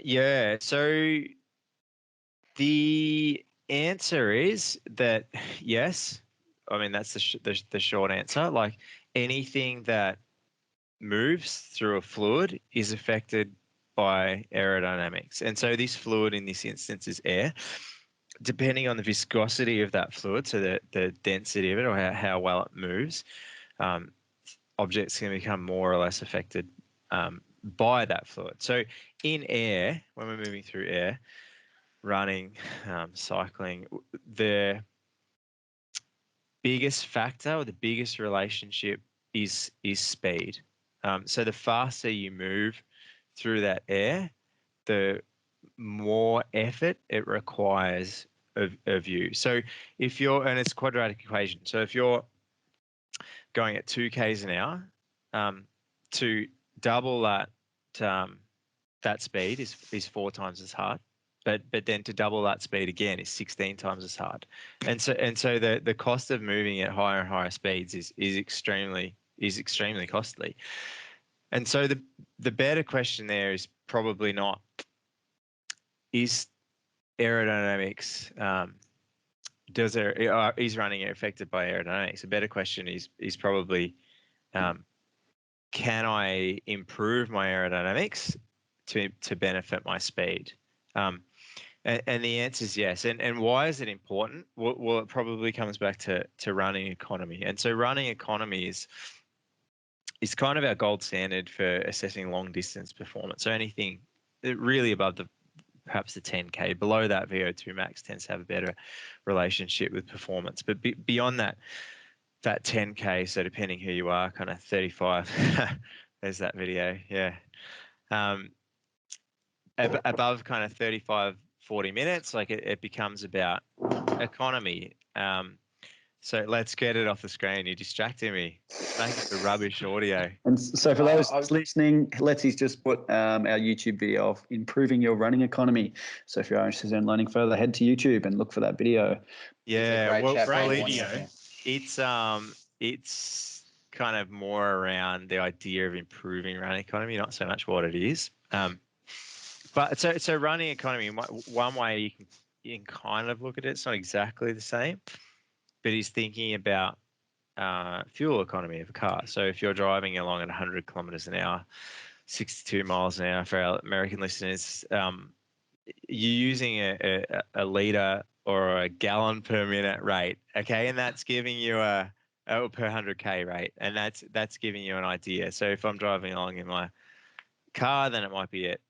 the answer is that yes. I mean, that's the short answer. Like, anything that moves through a fluid is affected by aerodynamics. And so this fluid in this instance is air. Depending on the viscosity of that fluid, so the density of it, or how well it moves, objects can become more or less affected by that fluid. So in air, when we're moving through air, running, cycling, the biggest factor, or the biggest relationship, is speed. So the faster you move through that air, the more effort it requires of you. So if you're, and it's a quadratic equation. So if you're going at 2 k's an hour, to double that speed is 4 times as hard. But then to double that speed again is 16 times as hard. And so the cost of moving at higher and higher speeds is extremely costly. And so the better question there is probably not, is aerodynamics is running affected by aerodynamics? A better question is probably, can I improve my aerodynamics to benefit my speed? And the answer is yes. And why is it important? Well, it probably comes back to running economy. And so running economy is kind of our gold standard for assessing long distance performance. So anything really above perhaps the 10K, below that, VO2 max tends to have a better relationship with performance. But beyond that 10K, so depending who you are, kind of 35, there's that video, yeah. Above kind of 35, 40 minutes, like it becomes about economy. So let's get it off the screen. You're distracting me. Making the rubbish audio. And so for those listening, Letsy's just put our YouTube video of improving your running economy. So if you're interested in learning further, head to YouTube and look for that video. Yeah, great video. It's kind of more around the idea of improving running economy, not so much what it is. But so running economy, one way you can kind of look at it, it's not exactly the same, but he's thinking about fuel economy of a car. So if you're driving along at 100 kilometers an hour, 62 miles an hour for our American listeners, you're using a liter or a gallon per minute rate, okay? And that's giving you per 100K rate, and that's giving you an idea. So if I'm driving along in my car, then it might be at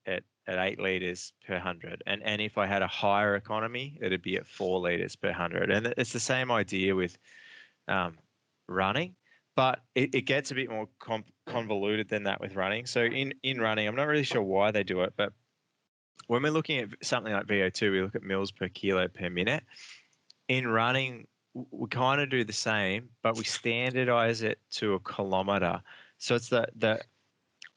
8 liters per 100. And if I had a higher economy, it'd be at 4 liters per 100. And it's the same idea with running, but it gets a bit more convoluted than that with running. So in running, I'm not really sure why they do it, but when we're looking at something like VO2, we look at mils per kilo per minute. In running, we kind of do the same, but we standardize it to a kilometer. So it's the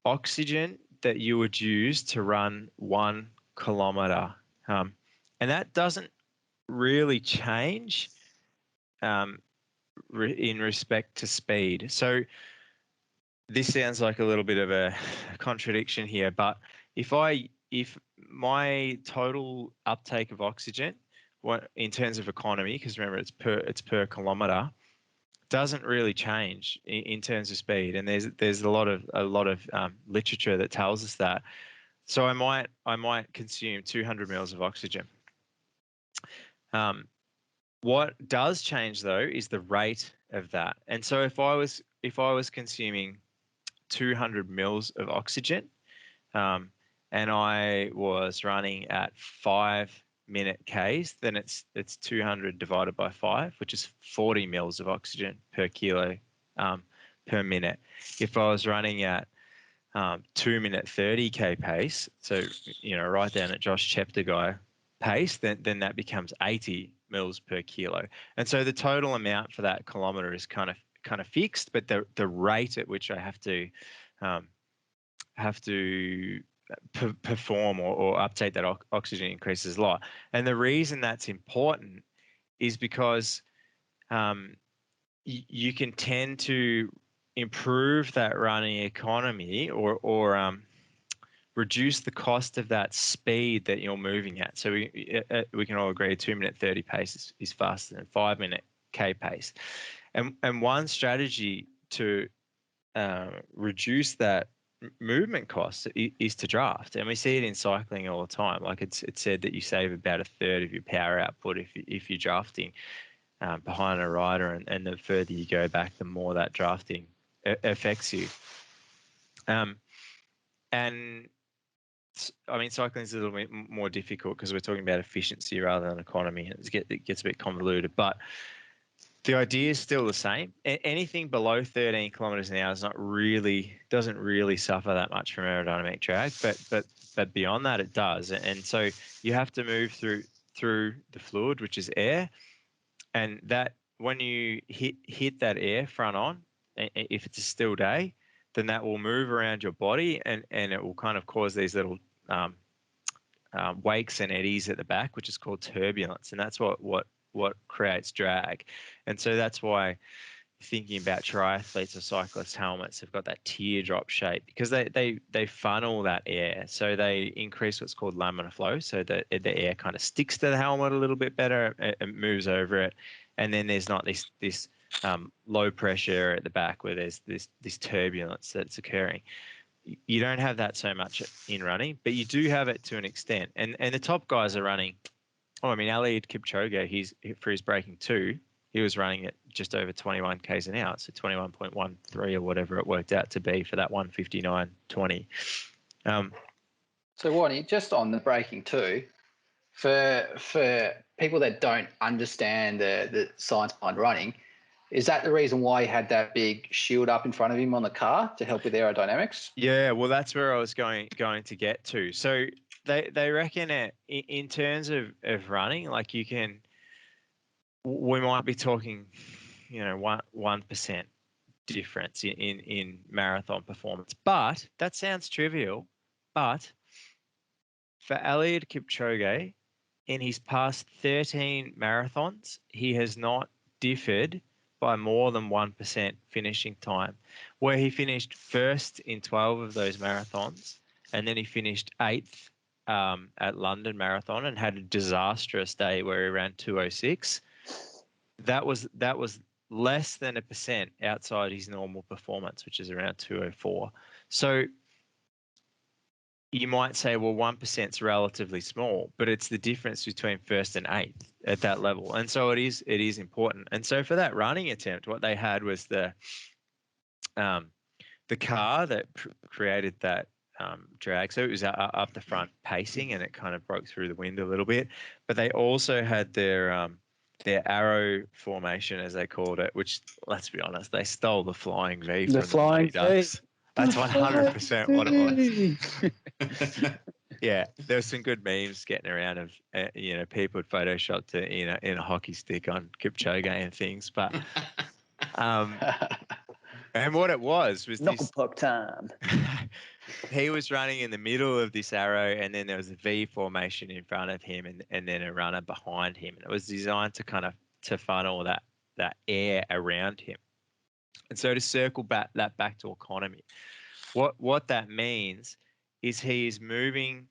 oxygen that you would use to run 1 kilometer. And that doesn't really change in respect to speed. So this sounds like a little bit of a contradiction here, but if my total uptake of oxygen, in terms of economy, because remember it's per kilometer, doesn't really change in terms of speed, and there's a lot of literature that tells us that. So I might consume 200 mils of oxygen. What does change though is the rate of that. And so if I was consuming 200 mils of oxygen, and I was running at 5-minute Ks, then it's 200 divided by 5, which is 40 mils of oxygen per kilo per minute. If I was running at 2-minute 30K pace, so right down at Josh Cheptegei pace, then that becomes 80 mils per kilo. And so the total amount for that kilometer is kind of fixed, but the rate at which I have to perform or uptake that oxygen increases a lot. And the reason that's important is because you can tend to improve that running economy or reduce the cost of that speed that you're moving at. So we can all agree 2-minute 30 pace is faster than 5-minute K pace. And one strategy to reduce that movement costs is to draft, and we see it in cycling all the time. Like it's said that you save about 1/3 of your power output if you're drafting behind a rider, and the further you go back, the more that drafting affects you. And I mean, cycling is a little bit more difficult because we're talking about efficiency rather than economy, and it gets a bit convoluted, but the idea is still the same. Anything below 13 kilometers an hour doesn't really suffer that much from aerodynamic drag, but beyond that it does. And so you have to move through through the fluid, which is air, and that when you hit that air front on, if it's a still day, then that will move around your body, and it will kind of cause these little wakes and eddies at the back, which is called turbulence, and that's what creates drag. And so that's why thinking about triathletes or cyclists helmets have got that teardrop shape, because they funnel that air, so they increase what's called laminar flow, so that the air kind of sticks to the helmet a little bit better and moves over it, and then there's not this low pressure at the back where there's this turbulence that's occurring. You don't have that so much in running, but you do have it to an extent. And the top guys are running. Oh, I mean, Eliud Kipchoge, for his breaking 2, he was running at just over 21 k's an hour, so 21.13 or whatever it worked out to be for that 159.20. So, Warnie, just on the breaking 2, for people that don't understand the science behind running, is that the reason why he had that big shield up in front of him on the car to help with aerodynamics? Yeah, well, that's where I was going to get to. So they reckon it in terms of running, like we might be talking, 1% difference in marathon performance. But that sounds trivial. But for Eliud Kipchoge, in his past 13 marathons, he has not differed by more than 1% finishing time, where he finished first in 12 of those marathons, and then he finished 8th at London Marathon and had a disastrous day where he ran 2:06. That was less than 1% outside his normal performance, which is around 2:04. So you might say, well, 1% is relatively small, but it's the difference between first and 8th at that level. And so it is important. And so for that running attempt, what they had was the car that created that drag. So it was up the front pacing, and it kind of broke through the wind a little bit. But they also had their arrow formation, as they called it, which, let's be honest, they stole the flying V from the Mighty Ducks. That's 100% what it was. Yeah, there were some good memes getting around of people had photoshopped in a hockey stick on Kipchoge and things, but and what it was knuckle puck time. He was running in the middle of this arrow, and then there was a V formation in front of him, and then a runner behind him. And it was designed to funnel that air around him. And so to circle back to economy, what that means is he is moving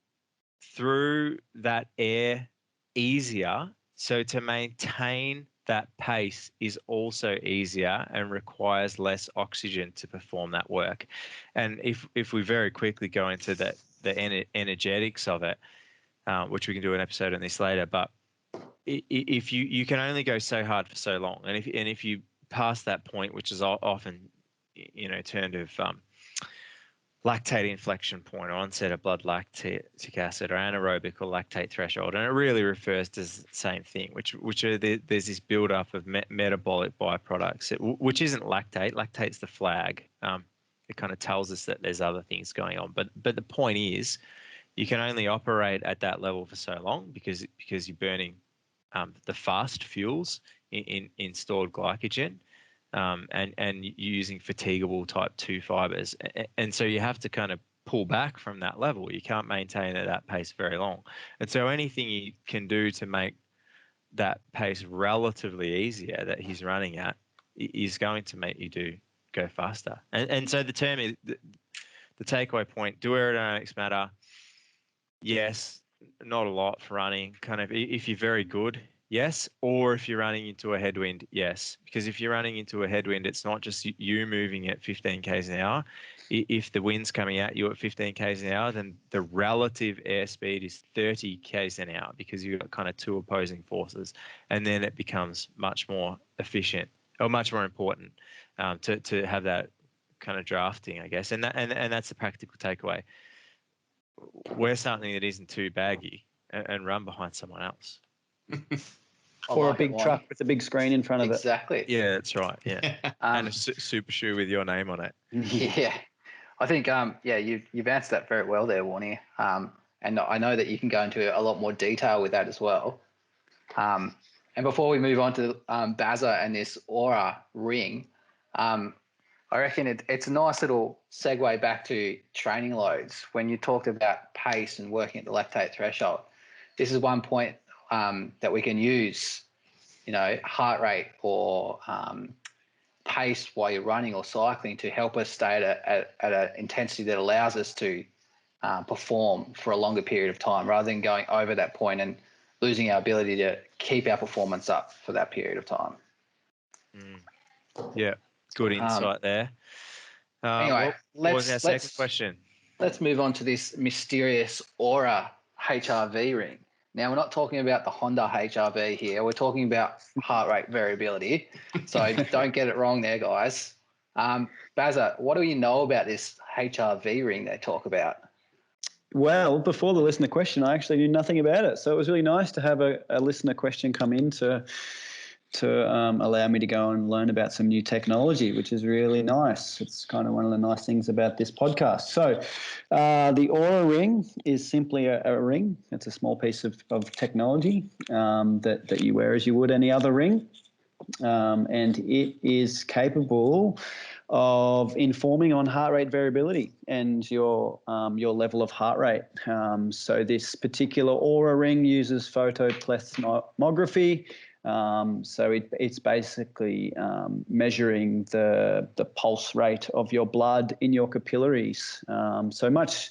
through that air easier. So to maintain that pace is also easier and requires less oxygen to perform that work. And if we very quickly go into the energetics of it, which we can do an episode on this later, but if you can only go so hard for so long, and if you pass that point, which is often termed of lactate inflection point or onset of blood lactic acid or anaerobic or lactate threshold, and it really refers to the same thing, which are there's this buildup of metabolic byproducts, which isn't lactate. Lactate's the flag. It kind of tells us that there's other things going on, but the point is, you can only operate at that level for so long because you're burning the fast fuels in stored glycogen. And using fatigable type 2 fibers. And so you have to kind of pull back from that level. You can't maintain at that pace very long. And so anything you can do to make that pace relatively easier that he's running at is going to make you go faster. And so the term is, the takeaway point, do aerodynamics matter? Yes, not a lot for running. Kind of if you're very good, yes, or if you're running into a headwind, yes. Because if you're running into a headwind, it's not just you moving at 15 k's an hour. If the wind's coming at you at 15 k's an hour, then the relative airspeed is 30 k's an hour because you've got kind of two opposing forces. And then it becomes much more efficient or much more important to have that kind of drafting, I guess. And that's the practical takeaway. Wear something that isn't too baggy and run behind someone else. Or a big truck with a big screen in front of it. Exactly. Yeah, that's right. Yeah, and a super shoe with your name on it. Yeah, I think you've answered that very well there, Warnie. And I know that you can go into a lot more detail with that as well. And before we move on to Bazza and this Aura Ring, I reckon it's a nice little segue back to training loads. When you talked about pace and working at the lactate threshold, this is one point that we can use, heart rate or pace while you're running or cycling to help us stay at an intensity that allows us to perform for a longer period of time rather than going over that point and losing our ability to keep our performance up for that period of time. Yeah, good insight there. Anyway, what was our second question? Let's move on to this mysterious Aura Hrv Ring. Now, we're not talking about the Honda Hrv here. We're talking about heart rate variability. So don't get it wrong there, guys. Bazza, what do you know about this Hrv Ring they talk about? Well, before the listener question, I actually knew nothing about it. So it was really nice to have a listener question come in to allow me to go and learn about some new technology, which is really nice. It's kind of one of the nice things about this podcast. So the Aura Ring is simply a ring. It's a small piece of technology that you wear as you would any other ring. And it is capable of informing on heart rate variability and your level of heart rate. So this particular Aura Ring uses photoplethysmography. So it's basically measuring the pulse rate of your blood in your capillaries. So much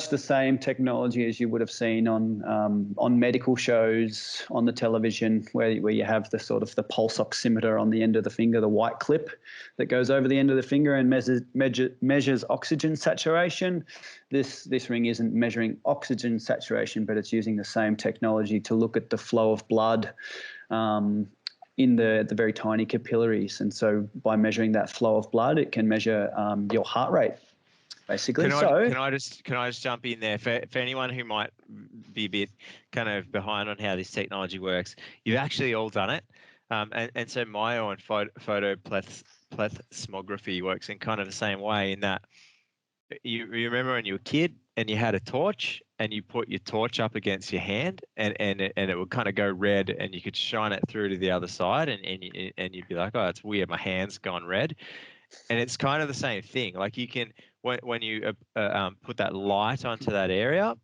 the same technology as you would have seen on medical shows on the television, where you have the sort of the pulse oximeter on the end of the finger, the white clip that goes over the end of the finger and measures oxygen saturation. This ring isn't measuring oxygen saturation, but it's using the same technology to look at the flow of blood in the very tiny capillaries. And so by measuring that flow of blood, it can measure your heart rate, basically. Can I just jump in there for anyone who might be a bit kind of behind on how this technology works? You've actually all done it, and so my own photoplethysmography works in kind of the same way, in that you remember when you were a kid and you had a torch and you put your torch up against your hand and it would kind of go red and you could shine it through to the other side and you'd be like, oh, it's weird, my hand's gone red. And it's kind of the same thing. Like you can, when you put that light onto that area,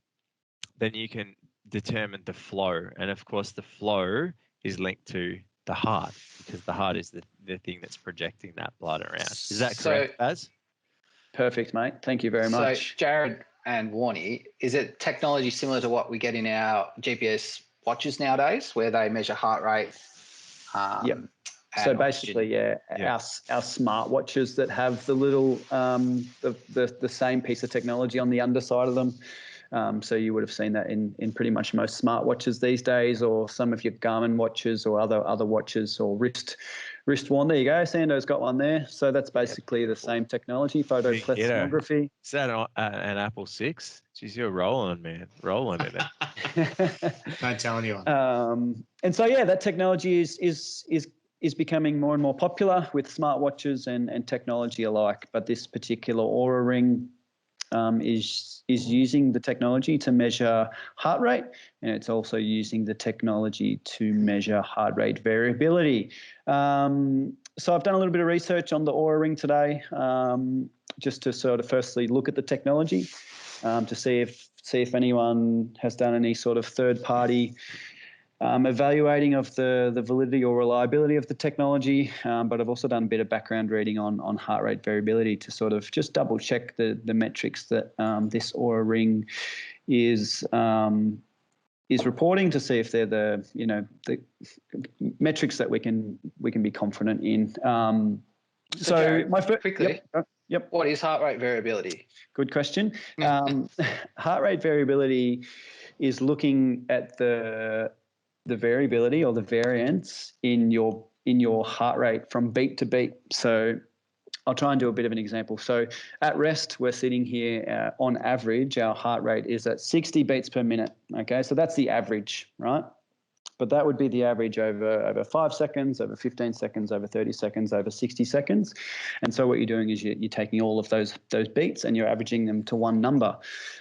then you can determine the flow. And of course, the flow is linked to the heart, because the heart is the thing that's projecting that blood around. Is that correct, Baz? Perfect, mate. Thank you very much. So, Jared and Warnie, is it technology similar to what we get in our GPS watches nowadays, where they measure heart rate? Yep. So basically, our smartwatches that have the little the same piece of technology on the underside of them. So you would have seen that in pretty much most smartwatches these days, or some of your Garmin watches or other watches, or wrist one. There you go. Sando's got one there. So that's basically the same technology, photoplethysmography. Is that an Apple 6? Geez, you're rolling, man. Rolling in it. Don't tell anyone. And so, that technology is becoming more and more popular with smartwatches and technology alike. But this particular Aura Ring is using the technology to measure heart rate, and it's also using the technology to measure heart rate variability. So I've done a little bit of research on the Aura Ring today, just to sort of firstly look at the technology, to see if anyone has done any sort of third-party evaluating of the validity or reliability of the technology, but I've also done a bit of background reading on heart rate variability to sort of just double check the metrics that this Aura Ring is reporting, to see if they're the metrics that we can be confident in. So Jared, my first quickly. Yep. What is heart rate variability? Good question. Heart rate variability is looking at the variability or the variance in your heart rate from beat to beat. So I'll try and do a bit of an example. So at rest, we're sitting here on average, our heart rate is at 60 beats per minute. Okay, so that's the average, right? but that would be the average over 5 seconds, over 15 seconds, over 30 seconds, over 60 seconds. And so what you're doing is you're taking all of those beats and you're averaging them to one number.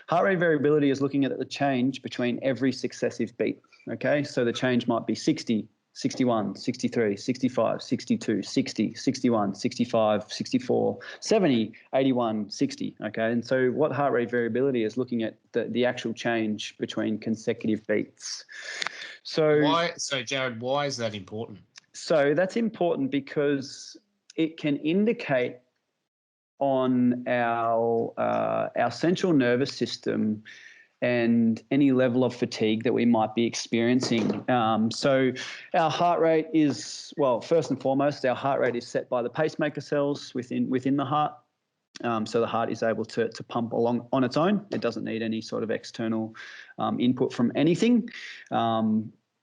Heart rate variability is looking at the change between every successive beat. Okay, so the change might be 60, 61, 63, 65, 62, 60, 61, 65, 64, 70, 81, 60. Okay, and so what heart rate variability is looking at the actual change between consecutive beats. So Jared, why is that important? So that's important because it can indicate on our central nervous system and any level of fatigue that we might be experiencing. So our heart rate is, well, first and foremost, our heart rate is set by the pacemaker cells within the heart. So the heart is able to pump along on its own. It doesn't need any sort of external input from anything.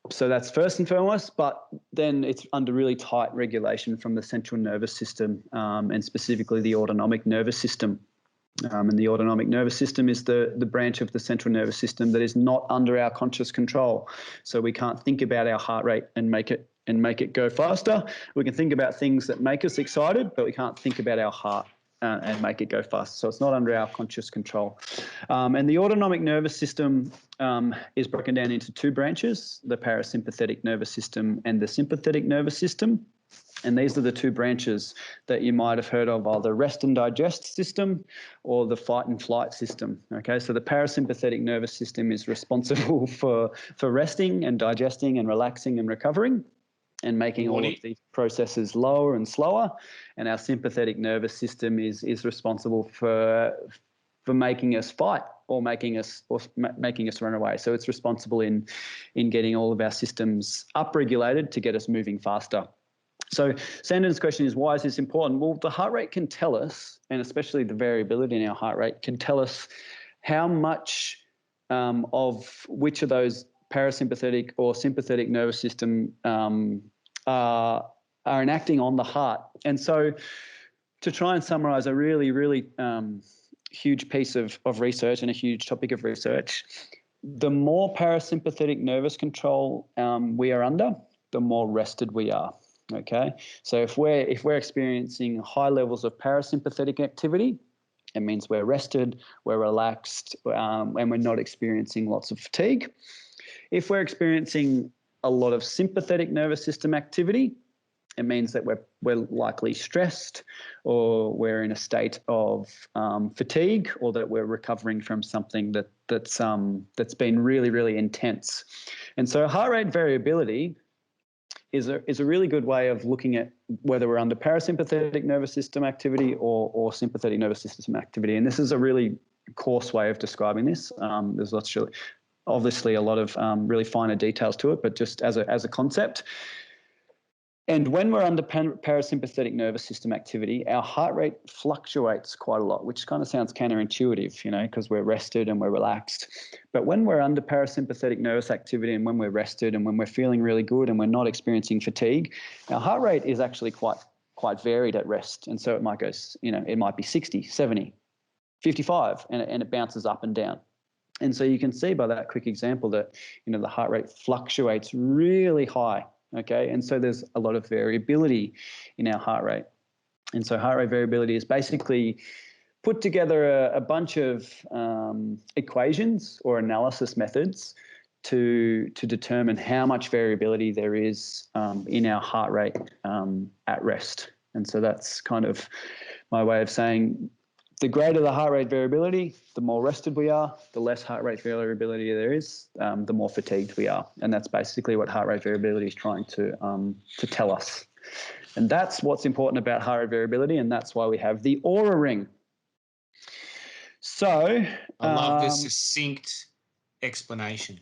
So that's first and foremost, but then it's under really tight regulation from the central nervous system, and specifically the autonomic nervous system. And the autonomic nervous system is the branch of the central nervous system that is not under our conscious control. So we can't think about our heart rate and make it go faster. We can think about things that make us excited, but we can't think about our heart and make it go faster. So it's not under our conscious control. And the autonomic nervous system is broken down into two branches, the parasympathetic nervous system and the sympathetic nervous system. And these are the two branches that you might have heard of, either rest and digest system or the fight and flight system. Okay, so the parasympathetic nervous system is responsible for resting and digesting and relaxing and recovering and making all of these processes lower and slower. And our sympathetic nervous system is responsible for making us fight or making us run away. So it's responsible in getting all of our systems upregulated to get us moving faster. So Sandon's question is, why is this important? Well, the heart rate can tell us, and especially the variability in our heart rate can tell us how much of which of those parasympathetic or sympathetic nervous system are enacting on the heart. And so to try and summarize a really, really huge piece of research and a huge topic of research, the more parasympathetic nervous control we are under, the more rested we are. Okay, so if we're experiencing high levels of parasympathetic activity, it means we're rested, we're relaxed, and we're not experiencing lots of fatigue. If we're experiencing a lot of sympathetic nervous system activity, it means that we're likely stressed, or we're in a state of fatigue, or that we're recovering from something that's been really, really intense. And so heart rate variability is a really good way of looking at whether we're under parasympathetic nervous system activity or sympathetic nervous system activity. And this is a really coarse way of describing this. There's obviously a lot of really finer details to it, but just as a concept. And when we're under parasympathetic nervous system activity, our heart rate fluctuates quite a lot, which kind of sounds counterintuitive, because we're rested and we're relaxed. But when we're under parasympathetic nervous activity and when we're rested and when we're feeling really good and we're not experiencing fatigue, our heart rate is actually quite varied at rest. And so it might go, it might be 60, 70, 55, and it bounces up and down. And so you can see by that quick example that, the heart rate fluctuates really high. Okay, and so there's a lot of variability in our heart rate. And so heart rate variability is basically put together a bunch of equations or analysis methods to determine how much variability there is in our heart rate at rest. And so that's kind of my way of saying, the greater the heart rate variability, the more rested we are, the less heart rate variability there is, the more fatigued we are. And that's basically what heart rate variability is trying to tell us. And that's what's important about heart rate variability, and that's why we have the Oura Ring. So I love this succinct explanation.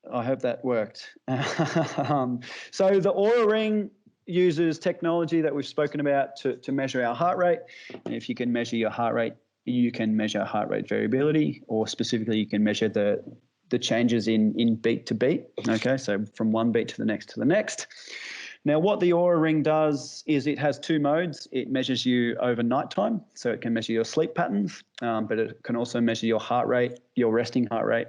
I hope that worked. So the Oura Ring uses technology that we've spoken about to measure our heart rate. And if you can measure your heart rate, you can measure heart rate variability, or specifically you can measure the changes in beat to beat. Okay, so from one beat to the next. Now what the Oura Ring does is it has two modes. It measures you over nighttime, so it can measure your sleep patterns, but it can also measure your heart rate, your resting heart rate,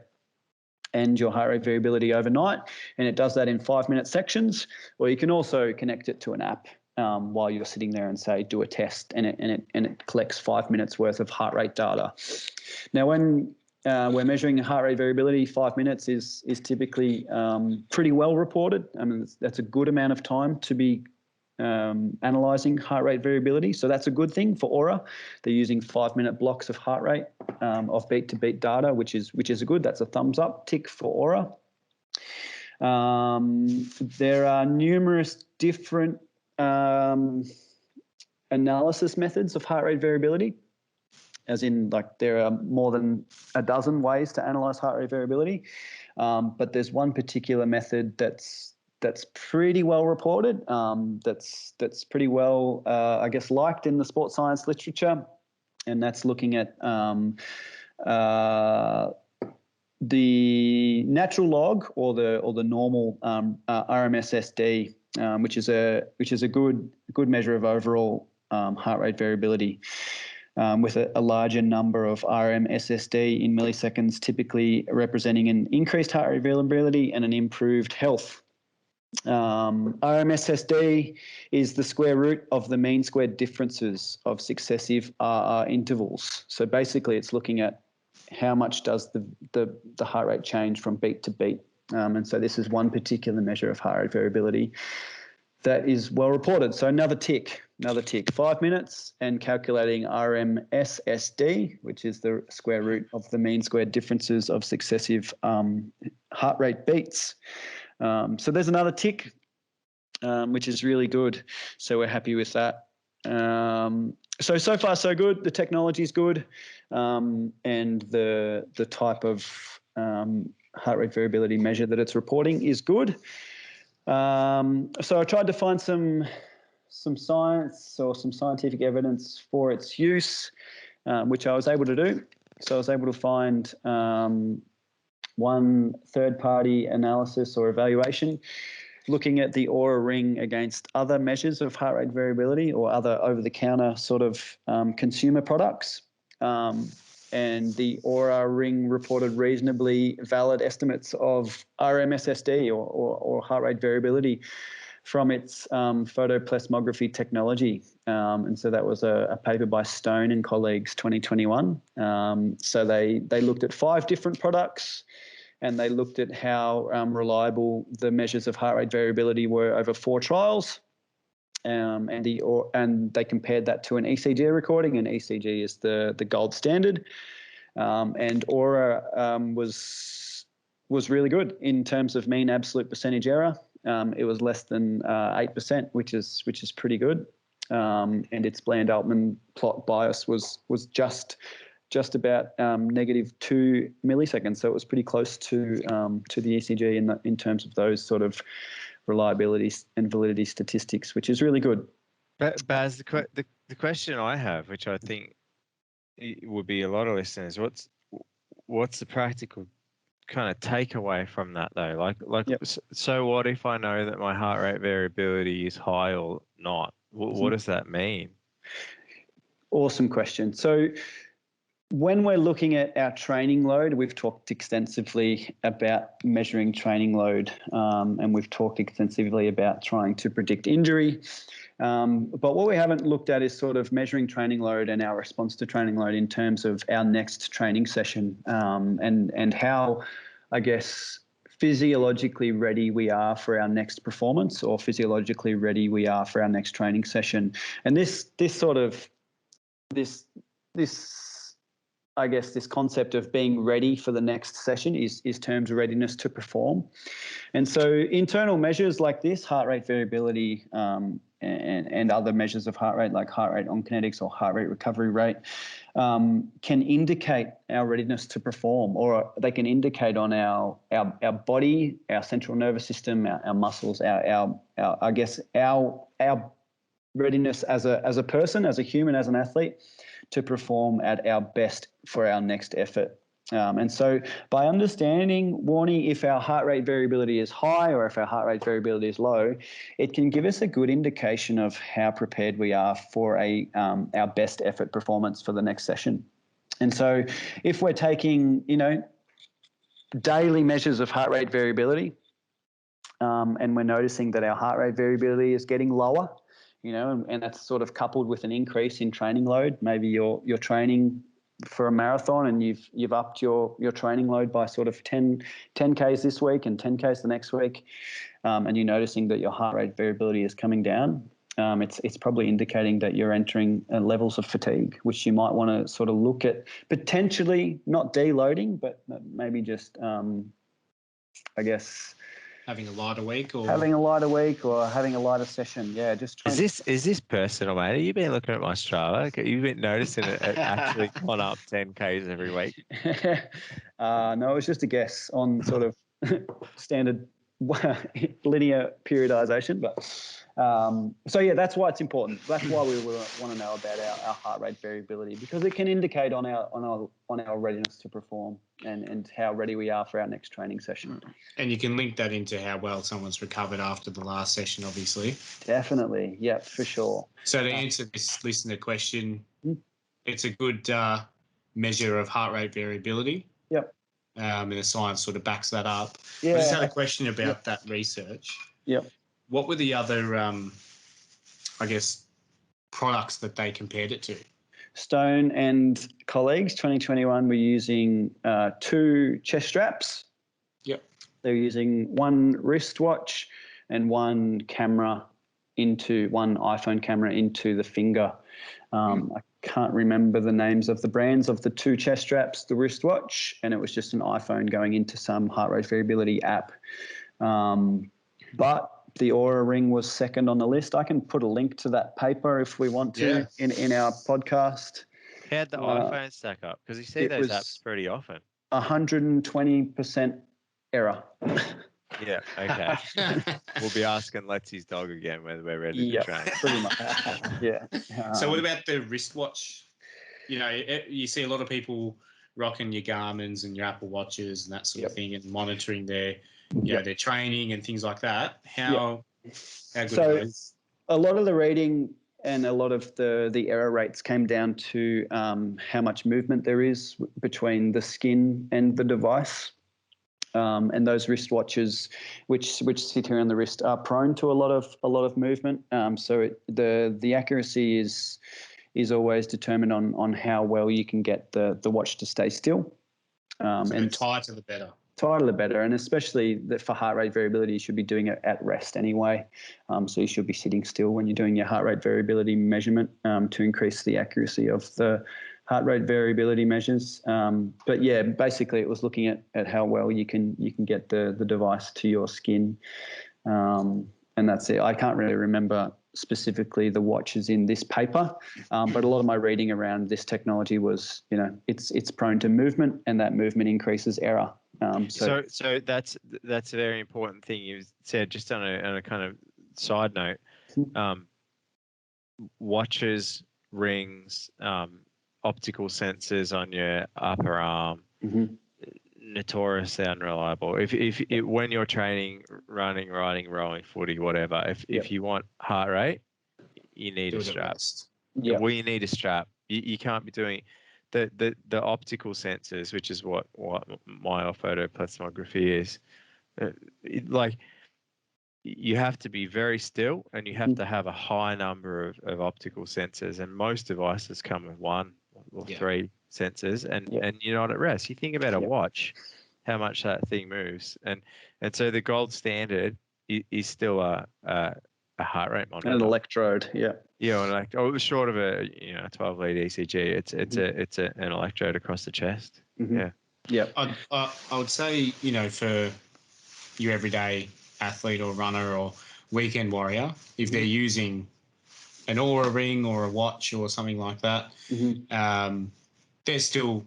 and your heart rate variability overnight, and it does that in 5-minute sections. Or you can also connect it to an app while you're sitting there and say do a test, and it collects 5 minutes worth of heart rate data. Now, when we're measuring heart rate variability, 5 minutes is typically pretty well reported. I mean, that's a good amount of time to be analyzing heart rate variability. So that's a good thing for Aura. They're using 5-minute blocks of heart rate of beat to beat data, which is a good. That's a thumbs up tick for Aura. There are numerous different analysis methods of heart rate variability, as in like there are more than a dozen ways to analyze heart rate variability. But there's one particular method that's pretty well reported, that's pretty well, I guess, liked in the sports science literature, and that's looking at the natural log or the normal RMSSD, which is a good measure of overall heart rate variability. With a larger number of RMSSD in milliseconds, typically representing an increased heart rate variability and an improved health. RMSSD is the square root of the mean squared differences of successive RR intervals. So basically, it's looking at how much does the heart rate change from beat to beat. And so this is one particular measure of heart rate variability that is well reported. So another tick, 5 minutes, and calculating RMSSD, which is the square root of the mean squared differences of successive heart rate beats. So there's another tick, which is really good. So we're happy with that. So far so good. The technology is good, and the type of heart rate variability measure that it's reporting is good. So I tried to find some science or some scientific evidence for its use, which I was able to do. So I was able to find one third-party analysis or evaluation looking at the Oura Ring against other measures of heart rate variability or other over-the-counter sort of consumer products. And the Oura Ring reported reasonably valid estimates of RMSSD or heart rate variability from its photoplasmography technology. And so that was a paper by Stone and colleagues, 2021. So they looked at 5 different products, and they looked at how reliable the measures of heart rate variability were over 4 trials. And they compared that to an ECG recording, and ECG is the gold standard. And Aura was really good in terms of mean absolute percentage error. It was less than 8%, which is pretty good. And its Bland-Altman plot bias was just about -2 milliseconds. So it was pretty close to the ECG in terms of those sort of reliability and validity statistics, which is really good. But Baz, the question I have, which I think would be a lot of listeners, what's the practical kind of takeaway from that though? Like, yep. So what if I know that my heart rate variability is high or not? What does that mean? Awesome question. So when we're looking at our training load, we've talked extensively about measuring training load, and we've talked extensively about trying to predict injury. But what we haven't looked at is sort of measuring training load and our response to training load in terms of our next training session, and how, I guess, physiologically ready we are for our next performance, or physiologically ready we are for our next training session. And this I guess this concept of being ready for the next session is termed readiness to perform. And so internal measures like this, heart rate variability, and other measures of heart rate like heart rate on kinetics or heart rate recovery rate, can indicate our readiness to perform, or they can indicate on our body, our central nervous system, our muscles, our I guess our readiness as a person, as a human, as an athlete, to perform at our best for our next effort. And so by understanding, Warnie, if our heart rate variability is high or if our heart rate variability is low, it can give us a good indication of how prepared we are for our best effort performance for the next session. And so if we're taking, daily measures of heart rate variability. And we're noticing that our heart rate variability is getting lower, and that's sort of coupled with an increase in training load. Maybe you're training for a marathon and you've upped your training load by sort of 10Ks this week and 10Ks the next week, and you're noticing that your heart rate variability is coming down. It's probably indicating that you're entering levels of fatigue, which you might want to sort of look at potentially not deloading, but maybe just, I guess, having a lighter week or having a lighter session. Yeah, just trying. Is this personal, mate? Have you been looking at my Strava? You've been noticing it actually gone up 10Ks every week? No, it was just a guess on sort of standard linear periodization, but so yeah, that's why it's important. That's why we want to know about our heart rate variability, because it can indicate on our readiness to perform and how ready we are for our next training session. And you can link that into how well someone's recovered after the last session, obviously. Definitely, yeah, for sure. So to answer this listener question, it's a good measure of heart rate variability. Yep. And the science sort of backs that up. Yeah. I just had a question about that research. Yep. What were the other, I guess, products that they compared it to? Stone and colleagues, 2021, were using 2 chest straps. Yep. They're using 1 wristwatch and one iPhone camera into the finger. I can't remember the names of the brands of the 2 chest straps, the wristwatch, and it was just an iPhone going into some heart rate variability app. But the Oura Ring was second on the list. I can put a link to that paper if we want to in our podcast. How'd the iPhone stack up? Because you see those apps pretty often. 120% error. Yeah, okay. We'll be asking Letsy's dog again whether we're ready to train. Pretty much. Yeah. So what about the wristwatch? You see a lot of people rocking your Garmin's and your Apple Watches and that sort of thing, and monitoring their their training and things like that. How good are those? A lot of the reading and a lot of the error rates came down to how much movement there is between the skin and the device. And those wristwatches, which sit here on the wrist, are prone to a lot of movement. So the accuracy is always determined on how well you can get the watch to stay still. And the tighter the better. Tighter the better, and especially for heart rate variability, you should be doing it at rest anyway. So you should be sitting still when you're doing your heart rate variability measurement to increase the accuracy of the heart rate variability measures. But yeah, basically it was looking at how well you can get the device to your skin, and that's it. I can't really remember specifically the watches in this paper, but a lot of my reading around this technology was, it's prone to movement, and that movement increases error. So that's a very important thing you said. Just on a kind of side note, watches, rings, optical sensors on your upper arm, notoriously unreliable. If when you're training, running, riding, rowing, footy, whatever, if you want heart rate, you need a strap. Yeah. Well, you need a strap. You can't be doing the optical sensors, which is what myophotoplethysmography is. Like, you have to be very still, and you have to have a high number of optical sensors, and most devices come with 1 or 3 sensors, and you're not at rest. You think about a watch, how much that thing moves, and so the gold standard is still a heart rate monitor, an electrode. Short of a 12 lead ECG, it's an electrode across the chest. I would say, for your everyday athlete or runner or weekend warrior, if they're using an Oura Ring or a watch or something like that, there's still,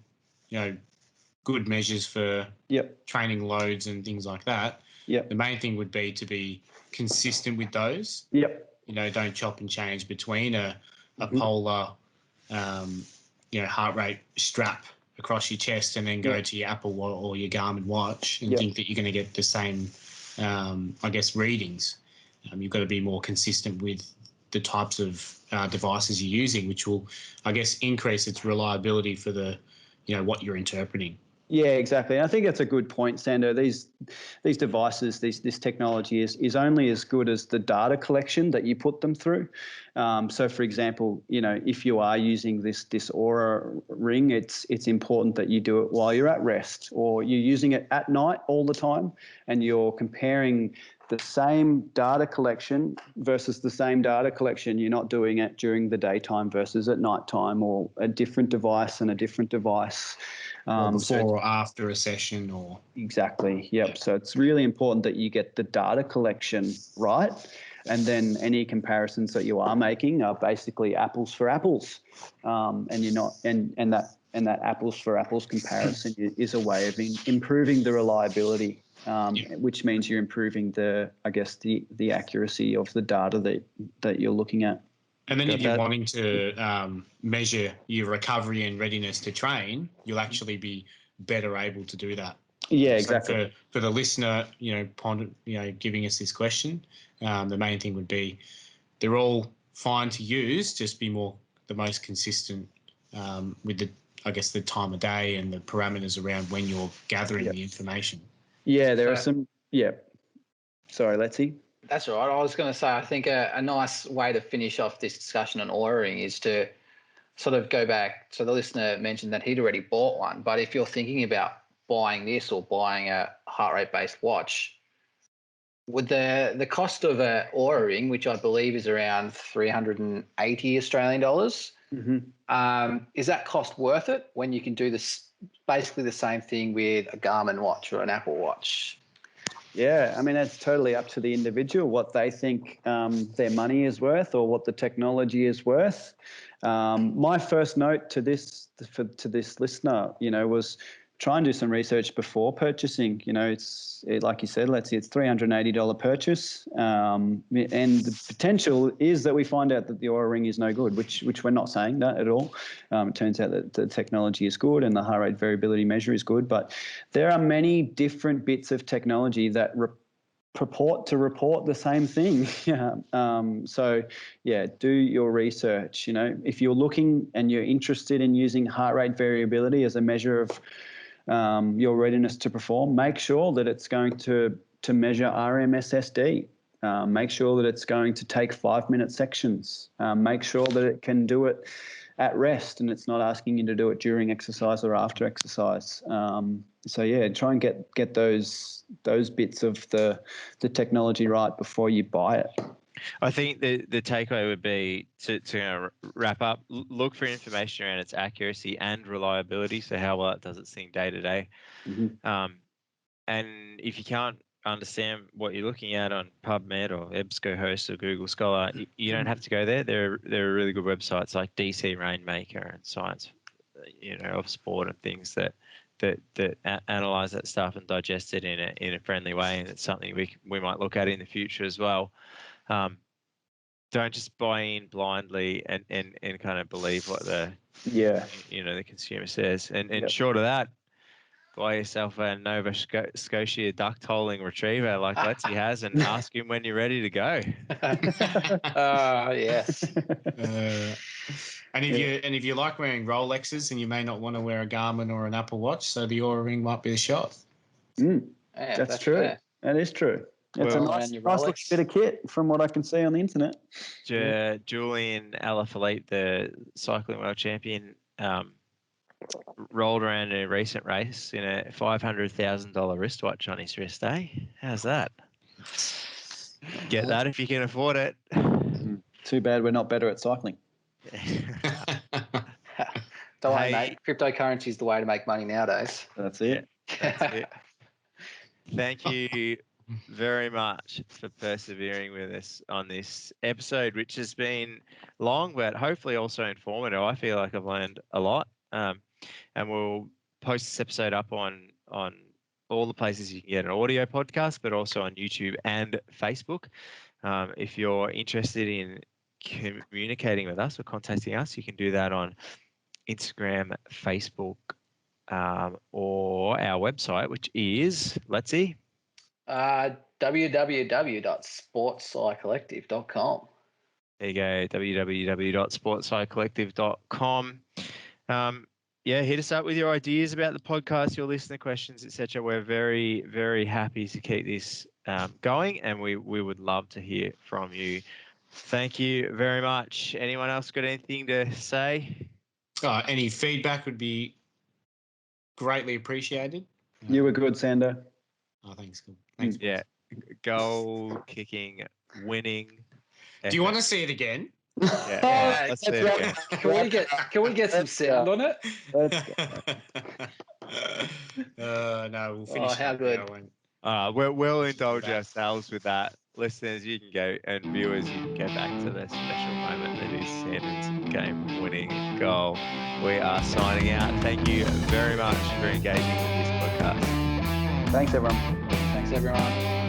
good measures for training loads and things like that. The main thing would be to be consistent with those. Don't chop and change between a polar, heart rate strap across your chest and then go to your Apple or your Garmin watch and think that you're going to get the same, readings. You've got to be more consistent with the types of devices you're using, which will, increase its reliability for the, what you're interpreting. Yeah, exactly. I think that's a good point, Sando. These devices, this technology is only as good as the data collection that you put them through. So, for example, if you are using this Oura Ring, it's important that you do it while you're at rest, or you're using it at night all the time, and you're comparing the same data collection versus the same data collection. You're not doing it during the daytime versus at nighttime, or a different device and a different device. Or before or after a session, or exactly. Yep. Yeah. So it's really important that you get the data collection right, and then any comparisons that you are making are basically apples for apples, and you're not and that apples for apples comparison is a way of improving the reliability, which means you're improving the accuracy of the data that you're looking at. And then if you're wanting to measure your recovery and readiness to train, you'll actually be better able to do that. Yeah, exactly. So for the listener, giving us this question, the main thing would be they're all fine to use, just be the most consistent with the time of day and the parameters around when you're gathering the information. Yeah, there are some. Yeah. Sorry, Letty. That's all right. I was going to say, I think a nice way to finish off this discussion on Oura Ring is to sort of go back. So the listener mentioned that he'd already bought one, but if you're thinking about buying this or buying a heart rate based watch, with the cost of a Oura Ring, which I believe is around 380 Australian dollars, is that cost worth it when you can do this basically the same thing with a Garmin watch or an Apple Watch? Yeah, I mean, it's totally up to the individual what they think their money is worth or what the technology is worth. My first note to this listener, was try and do some research before purchasing. Like you said, let's see, it's $380 purchase, and the potential is that we find out that the Oura Ring is no good, which we're not saying that at all. It turns out that the technology is good and the heart rate variability measure is good, but there are many different bits of technology that purport to report the same thing. So do your research. If you're looking and you're interested in using heart rate variability as a measure of your readiness to perform, make sure that it's going to measure RMSSD. Make sure that it's going to take 5-minute sections. Make sure that it can do it at rest and it's not asking you to do it during exercise or after exercise. Try and get those bits of the technology right before you buy it. I think the takeaway would be to wrap up, look for information around its accuracy and reliability. So how well it does its thing day to day. And if you can't understand what you're looking at on PubMed or EBSCOhost or Google Scholar, you don't have to go there. There are really good websites like DC Rainmaker and Science, of Sport and things that analyze that stuff and digest it in a friendly way. And it's something we might look at in the future as well. Don't just buy in blindly and kind of believe what the consumer says. And short of that, buy yourself a Nova Scotia duck tolling retriever like Letsy has and ask him when you're ready to go. Yes. And if you like wearing Rolexes and you may not want to wear a Garmin or an Apple Watch, so the Oura Ring might be the shot. That's true. Fair. That is true. It's a nice looking bit of kit from what I can see on the internet. Julian Alaphilippe, the cycling world champion, rolled around in a recent race in a $500,000 wristwatch on his wrist, eh? How's that? Get that if you can afford it. Too bad we're not better at cycling. Don't worry, mate. Cryptocurrency is the way to make money nowadays. That's it. Thank you very much for persevering with us on this episode, which has been long, but hopefully also informative. I feel like I've learned a lot. And we'll post this episode up on all the places you can get an audio podcast, but also on YouTube and Facebook. If you're interested in communicating with us or contacting us, you can do that on Instagram, Facebook, or our website, which is, let's see, www.sportspsycollective.com. There you go, www.sportspsycollective.com. yeah, hit us up with your ideas about the podcast, your listener questions, etc. We're very, very happy to keep this going, and we would love to hear from you. Thank you very much. Anyone else got anything to say? Any feedback would be greatly appreciated. You were good, Sando. Oh, thanks. Thanks. Yeah, goal kicking, winning. Do you want to see it again? Yeah, let's see it again. Can we get some sound on it? Let's go. No, we'll finish. how good. We'll indulge ourselves with that. Listeners, you can go, and viewers, you can go back to the special moment that is Sandon's game-winning goal. We are signing out. Thank you very much for engaging with this podcast. Thanks, everyone. Thanks, everyone.